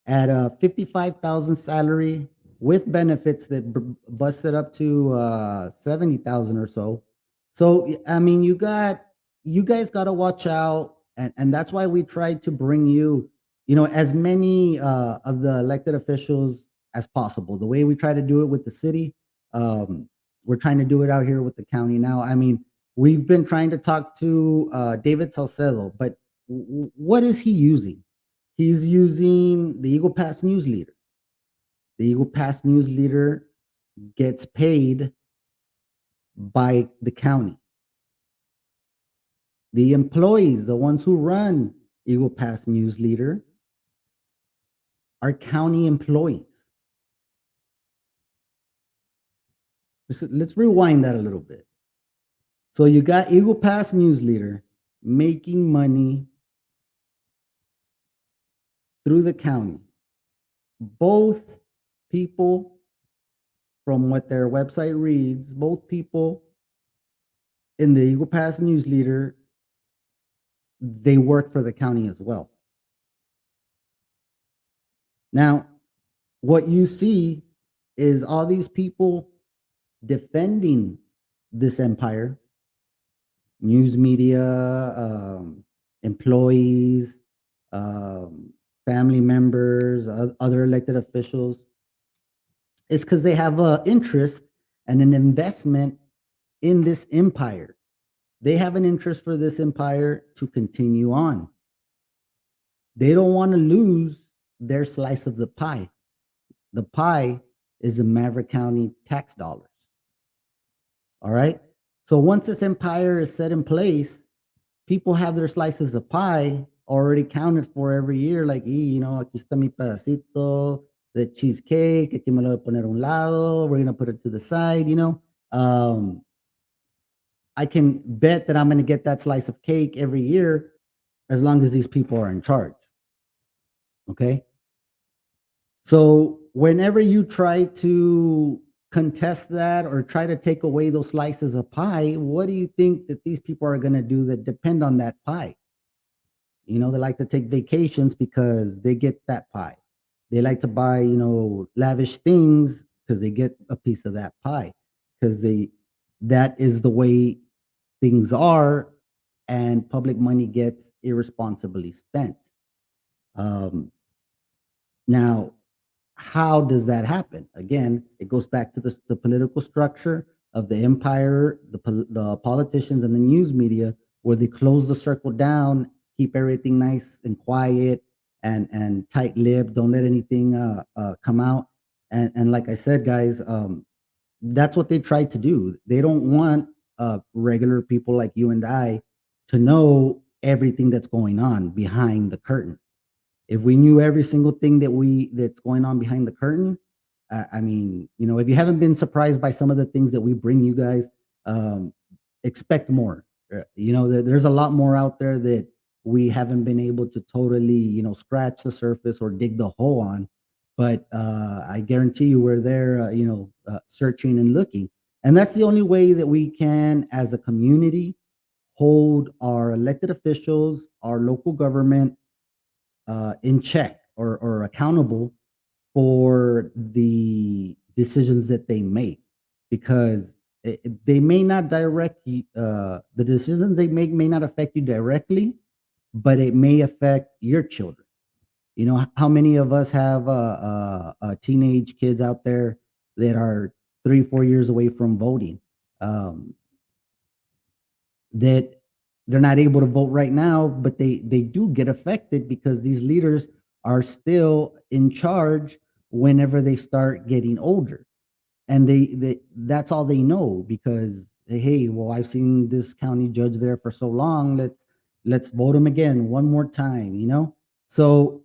at a 55,000 salary with benefits that busted up to 70,000 or so. So I mean, you guys got to watch out, and that's why we tried to bring you, as many of the elected officials as possible. The way we try to do it with the city, we're trying to do it out here with the county now. I mean, we've been trying to talk to David Salcedo, but what is he using? He's using the Eagle Pass news leader. The Eagle Pass news leader gets paid by the county. The employees, the ones who run Eagle Pass news leader, are county employees. Let's rewind that a little bit. So you got Eagle Pass news leader making money through the county. Both people, from what their website reads, both people in the Eagle Pass news leader, they work for the county as well. Now, what you see is all these people defending this empire, news media, employees, family members, other elected officials. It's because they have an interest and an investment in this empire. They have an interest for this empire to continue on. They don't want to lose their slice of the pie. The pie is the Maverick County tax dollars. All right. So once this empire is set in place, people have their slices of pie already counted for every year. Like, aquí está mi pedacito de cheesecake. Aquí me lo voy a poner a un lado. We're going to put it to the side, I can bet that I'm going to get that slice of cake every year as long as these people are in charge. Okay. So whenever you try to contest that or try to take away those slices of pie, what do you think that these people are going to do that depend on that pie? They like to take vacations because they get that pie. They like to buy, lavish things because they get a piece of that pie, because that is the way things are, and public money gets irresponsibly spent. Now, how does that happen? Again, it goes back to the political structure of the empire, the politicians and the news media, where they close the circle down, keep everything nice and quiet and tight-lipped, don't let anything come out. And like I said, guys, that's what they try to do. They don't want regular people like you and I to know everything that's going on behind the curtain. If we knew every single thing that's going on behind the curtain, I mean, if you haven't been surprised by some of the things that we bring you guys, expect more. There's a lot more out there that we haven't been able to totally, scratch the surface or dig the hole on. But I guarantee you we're there, searching and looking. And that's the only way that we can, as a community, hold our elected officials, our local government, in check or accountable for the decisions that they make, because they may not the decisions they make may not affect you directly, but it may affect your children. How many of us have teenage kids out there that are 3-4 years away from voting, that they're not able to vote right now, but they do get affected because these leaders are still in charge whenever they start getting older. And that's all they know, because, hey, well, I've seen this county judge there for so long, let's vote him again one more time, So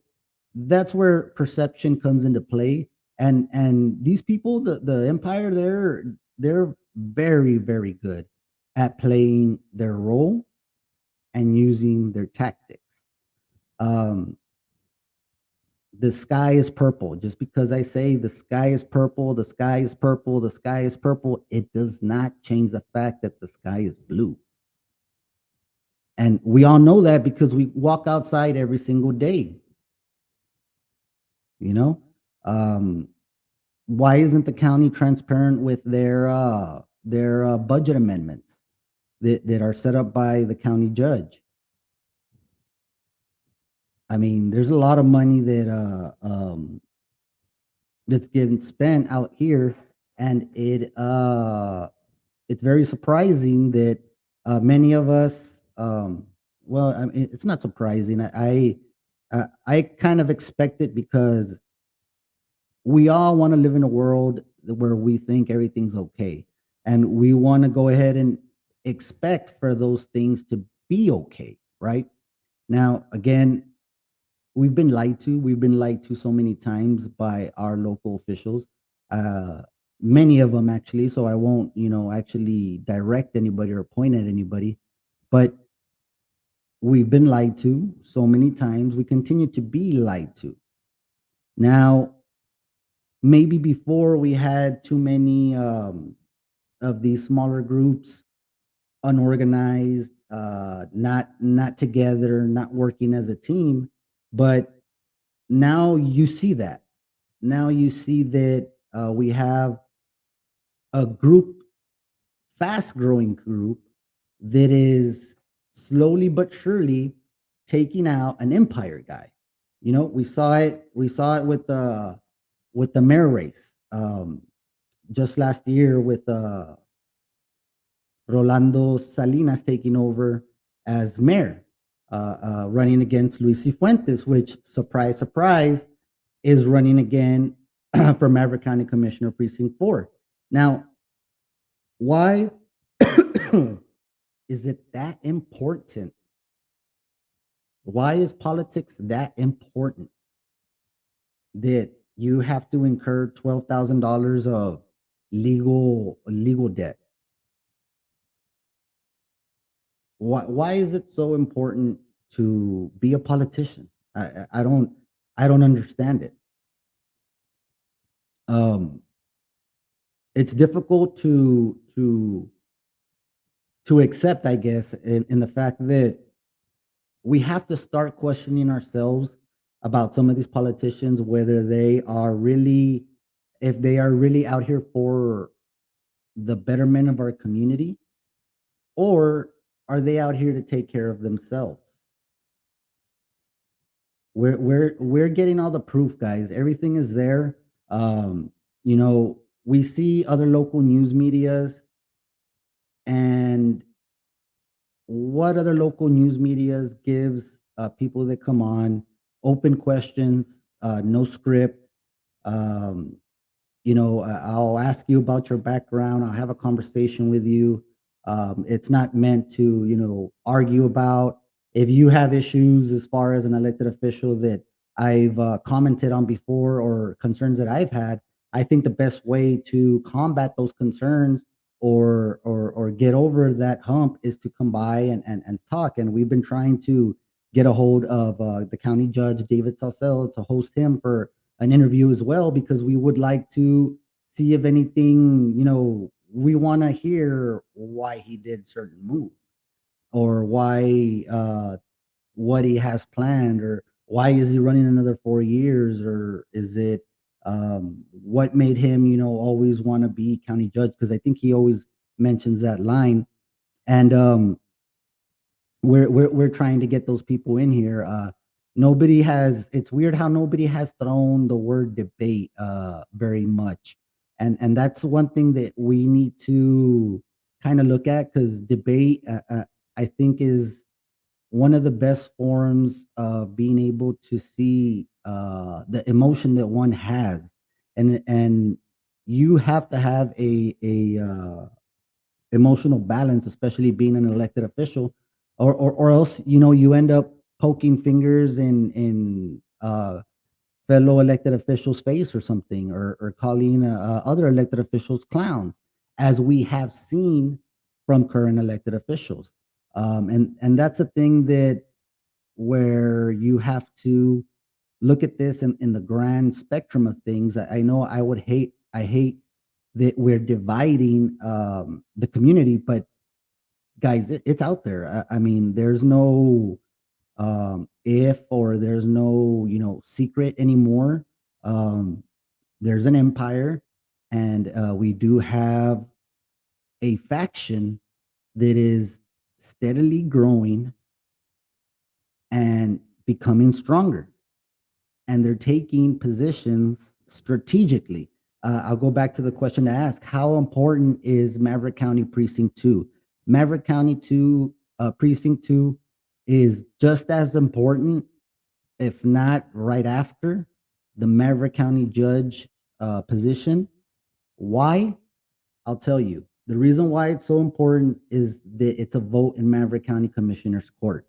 that's where perception comes into play. And these people, the empire, they're very, very good at playing their role and using their tactics. The sky is purple. Just because I say the sky is purple, the sky is purple, the sky is purple, it does not change the fact that the sky is blue. And we all know that because we walk outside every single day. Why isn't the county transparent with their budget amendments that are set up by the county judge? I mean, there's a lot of money that that's getting spent out here, and it's very surprising that many of us, well, I mean, it's not surprising. I kind of expect it because we all want to live in a world where we think everything's okay, and we want to go ahead and expect for those things to be okay, right? Now, again, we've been lied to. We've been lied to so many times by our local officials. Uh, Many of them actually. So I won't, actually direct anybody or point at anybody. But we've been lied to so many times. We continue to be lied to. Now, maybe before we had too many of these smaller groups, unorganized, not together, not working as a team. But now you see that. Now you see that we have a group, fast growing group, that is slowly but surely taking out an empire guy. We saw it with the mayor race, just last year with Rolando Salinas taking over as mayor, running against Luis Fuentes, which, surprise, surprise, is running again for Maverick County Commissioner Precinct 4. Now, why is it that important? Why is politics that important that you have to incur $12,000 of legal debt? Why is it so important to be a politician? I don't understand it. It's difficult to accept, I guess, in the fact that we have to start questioning ourselves about some of these politicians, whether they are really, if they are really out here for the betterment of our community, or are they out here to take care of themselves? We're getting all the proof, guys. Everything is there. We see other local news medias, and what other local news medias gives people that come on open questions, no script. Um, I'll ask you about your background. I'll have a conversation with you. It's not meant to, argue about. If you have issues as far as an elected official that I've commented on before, or concerns that I've had, I think the best way to combat those concerns, or get over that hump, is to come by and talk. And we've been trying to get a hold of the county judge, David Salcel, to host him for an interview as well, because we would like to see if anything, we want to hear why he did certain moves, or why, what he has planned, or why is he running another 4 years, or is it, what made him, always want to be county judge? Because I think he always mentions that line. And we're trying to get those people in here. Nobody has. It's weird how nobody has thrown the word debate very much, and that's one thing that we need to kind of look at, because debate, I think, is one of the best forms of being able to see the emotion that one has, and you have to have a emotional balance, especially being an elected official, or else, you end up poking fingers in fellow elected officials' face or something, or calling other elected officials clowns, as we have seen from current elected officials. And that's a thing that, where you have to look at this in the grand spectrum of things. I know I hate that we're dividing the community, but guys, it's out there. I mean, there's no if, or there's no, secret anymore. There's an empire, and we do have a faction that is steadily growing and becoming stronger, and they're taking positions strategically. I'll go back to the question to ask: how important is Maverick County Precinct 2? Maverick County 2 Precinct 2 is just as important, if not right after, the Maverick County judge position. Why? I'll tell you. The reason why it's so important is that it's a vote in Maverick County Commissioner's Court.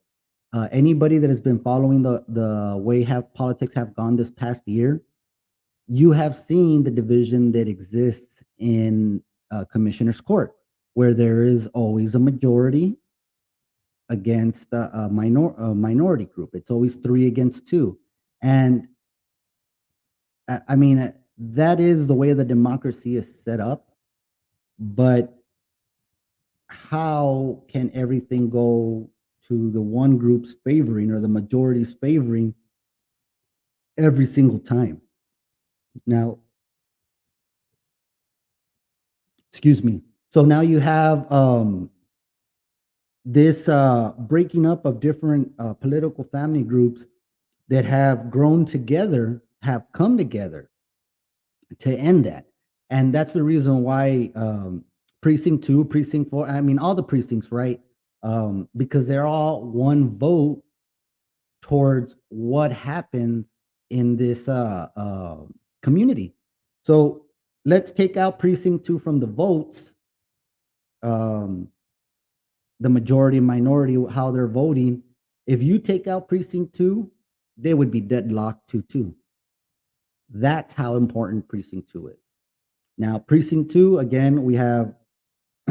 Anybody that has been following the way have politics have gone this past year, you have seen the division that exists in Commissioner's Court, where there is always a majority against a minority group. It's always 3 against 2, and I mean that is the way the democracy is set up. But how can everything go to the one group's favoring or the majority's favoring every single time? Now, excuse me. So now you have this breaking up of different political family groups that have grown together, have come together to end that. And that's the reason why Precinct 2, Precinct 4, I mean, all the precincts, right? Because they're all one vote towards what happens in this community. So let's take out Precinct 2 from the votes, the majority and minority, how they're voting. If you take out Precinct 2, they would be deadlocked 2-2. That's how important Precinct 2 is. Now, Precinct 2, again, we have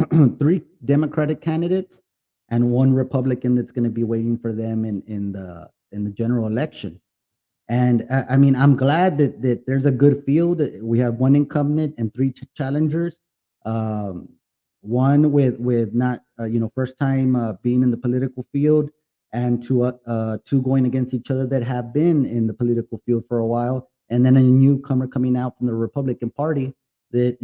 3 Democratic candidates and 1 Republican that's going to be waiting for them in the general election. And I mean, I'm glad that there's a good field. We have 1 incumbent and 3 challengers. One with not first time being in the political field, and 2 going against each other that have been in the political field for a while, and then a newcomer coming out from the Republican Party that,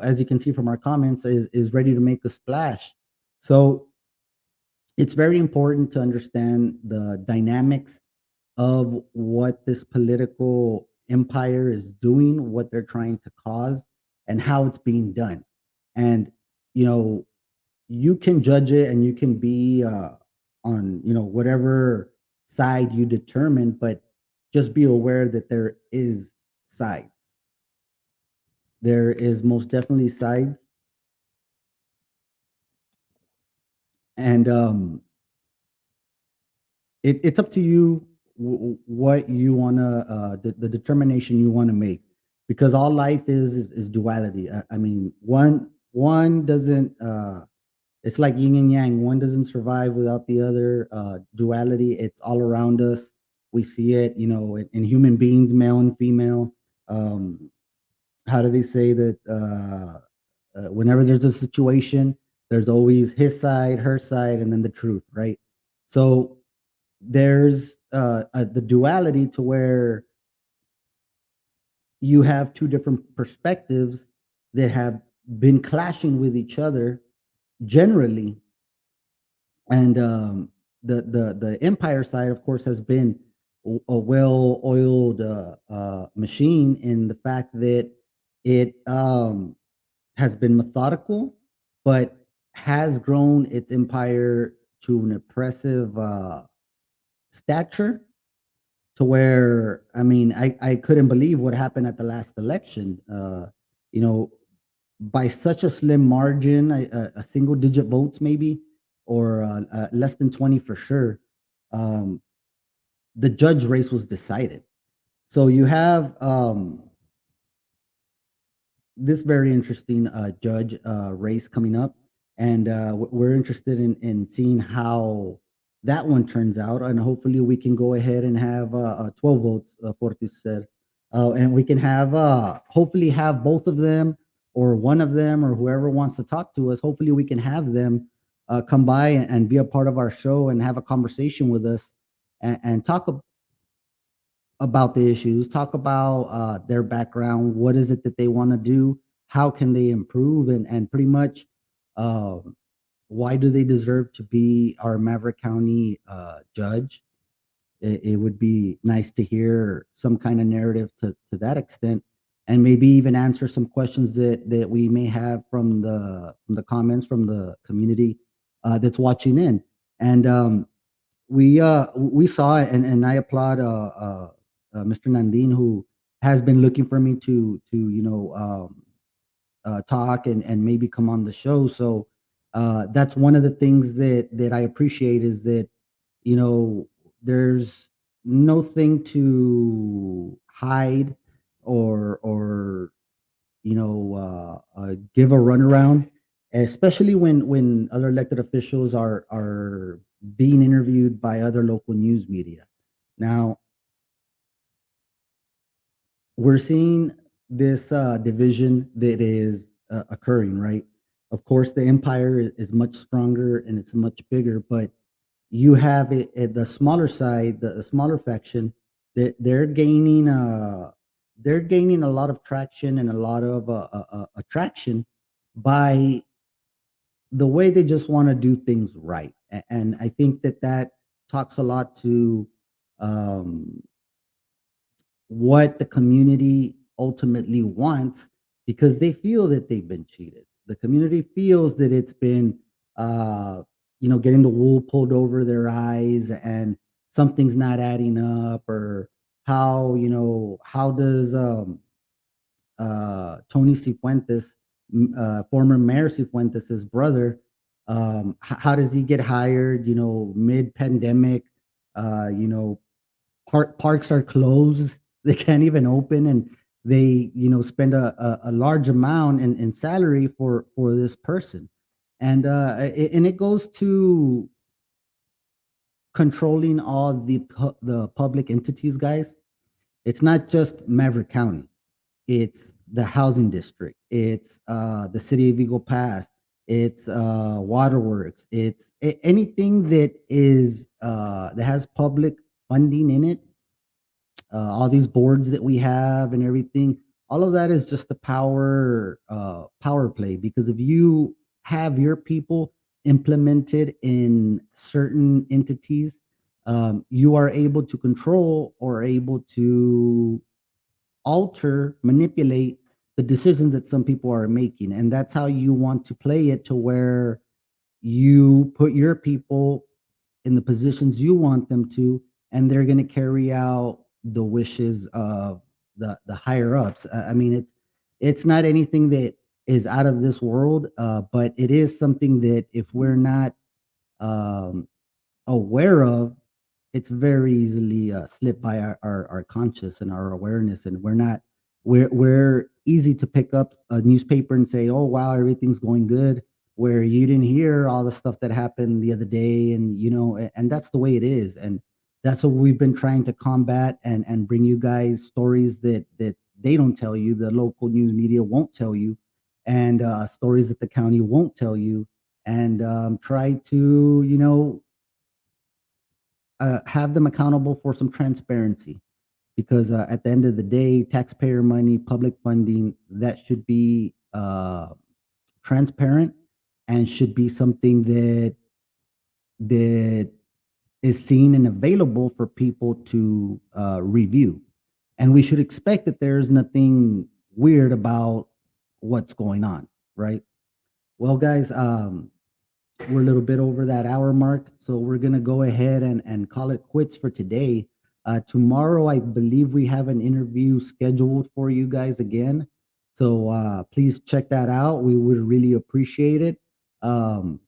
as you can see from our comments, is ready to make a splash. So it's very important to understand the dynamics of what this political empire is doing, what they're trying to cause, and how it's being done. And, you can judge it and you can be on, whatever side you determine, but just be aware that there is sides. There is most definitely sides. And it's up to you what you want to, the determination you want to make, because all life is duality. I mean, one doesn't, it's like yin and yang. One doesn't survive without the other. Duality, it's all around us. We see it, in human beings, male and female. How do they say that whenever there's a situation, there's always his side, her side, and then the truth, right? So there's the duality to where you have 2 different perspectives that have been clashing with each other generally. And the empire side, of course, has been a well-oiled machine in the fact that it has been methodical, but has grown its empire to an impressive stature, to where, I mean, I couldn't believe what happened at the last election. By such a slim margin, a single digit votes maybe, or less than 20 for sure, the judge race was decided. So you have this very interesting judge race coming up, and we're interested in seeing how that one turns out, and hopefully we can go ahead and have 12 votes, Fortis said, and we can have hopefully have both of them, or one of them, or whoever wants to talk to us. Hopefully we can have them come by and be a part of our show and have a conversation with us, and talk about the issues, talk about their background, what is it that they want to do, how can they improve, and pretty much why do they deserve to be our Maverick County judge. It would be nice to hear some kind of narrative to that extent. and maybe even answer some questions that we may have from the comments from the community that's watching in. And we saw it, and I applaud Mr. Nandin, who has been looking for me to talk and maybe come on the show. So that's one of the things that I appreciate, is that there's nothing to hide or give a runaround, especially when other elected officials are being interviewed by other local news media. Now, we're seeing this division that is occurring, right? Of course, the empire is much stronger and it's much bigger, but you have it at the smaller side, the smaller faction, that they're gaining a lot of traction and a lot of attraction by the way they just want to do things right. And I think that talks a lot to um, what the community ultimately wants, because they feel that they've been cheated. The community feels that it's been, uh, getting the wool pulled over their eyes, and something's not adding up, or how does Tony Cifuentes, former Mayor Cifuentes' brother, how does he get hired? Mid pandemic, you know, parks are closed; they can't even open, and they spend a large amount in salary for this person, and it goes to controlling all the public entities, guys. It's not just Maverick County. It's the housing district. It's the city of Eagle Pass. It's waterworks. It's anything that has public funding in it. All these boards that we have and everything. All of that is just a power play, because if you have your people implemented in certain entities, you are able to control or able to alter, manipulate the decisions that some people are making. And that's how you want to play it, to where you put your people in the positions you want them to, and they're going to carry out the wishes of the higher ups. I mean, it's not anything that is out of this world, but it is something that if we're not um, aware of, it's very easily slipped by our conscious and our awareness, and we're easy to pick up a newspaper and say, oh wow, everything's going good, where you didn't hear all the stuff that happened the other day. And and that's the way it is, and that's what we've been trying to combat, and bring you guys stories that they don't tell you, the local news media won't tell you, and stories that the county won't tell you, and try to have them accountable for some transparency, because at the end of the day, taxpayer money, public funding, that should be transparent, and should be something that is seen and available for people to review. And we should expect that there's nothing weird about what's going on, right? Well, guys, we're a little bit over that hour mark, so we're gonna go ahead and call it quits for today. Tomorrow, I believe we have an interview scheduled for you guys again, so please check that out. We would really appreciate it. Um,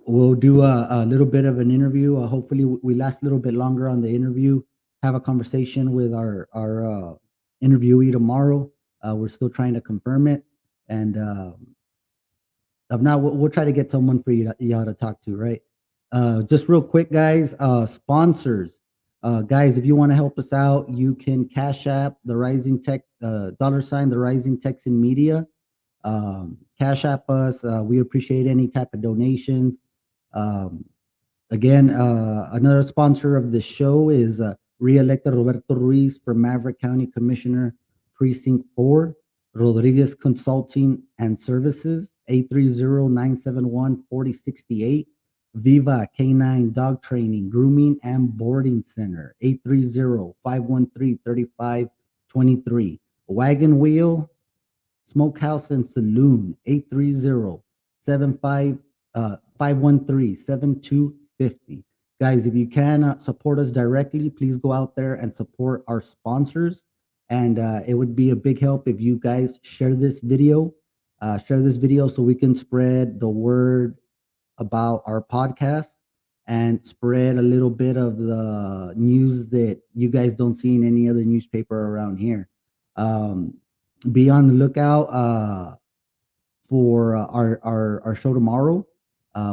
we'll do a little bit of an interview. Hopefully, we last a little bit longer on the interview. Have a conversation with our interviewee tomorrow. We're still trying to confirm it, and if not, we'll try to get someone for y'all to talk to, right? Just real quick, guys, sponsors. Guys, if you want to help us out, you can Cash App the Rising Tech, $ the Rising Texan Media. Cash App us. We appreciate any type of donations. Um, Again, another sponsor of the show is re-elected Roberto Ruiz for Maverick County Commissioner, Precinct 4, Rodriguez Consulting and Services, 830-971-4068, Viva Canine Dog Training, Grooming and Boarding Center, 830-513-3523. Wagon Wheel Smokehouse and Saloon, 830-513-7250. Guys, if you can support us directly, please go out there and support our sponsors. And it would be a big help if you guys share this video. So we can spread the word about our podcast and spread a little bit of the news that you guys don't see in any other newspaper around here. Be on the lookout for our show tomorrow.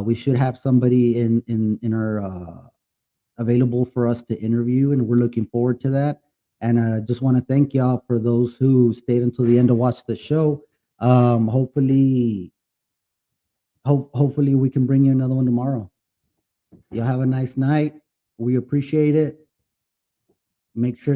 We should have somebody in our available for us to interview, and we're looking forward to that. And just want to thank y'all for those who stayed until the end to watch the show. Hopefully we can bring you another one tomorrow. Y'all have a nice night. We appreciate it. Make sure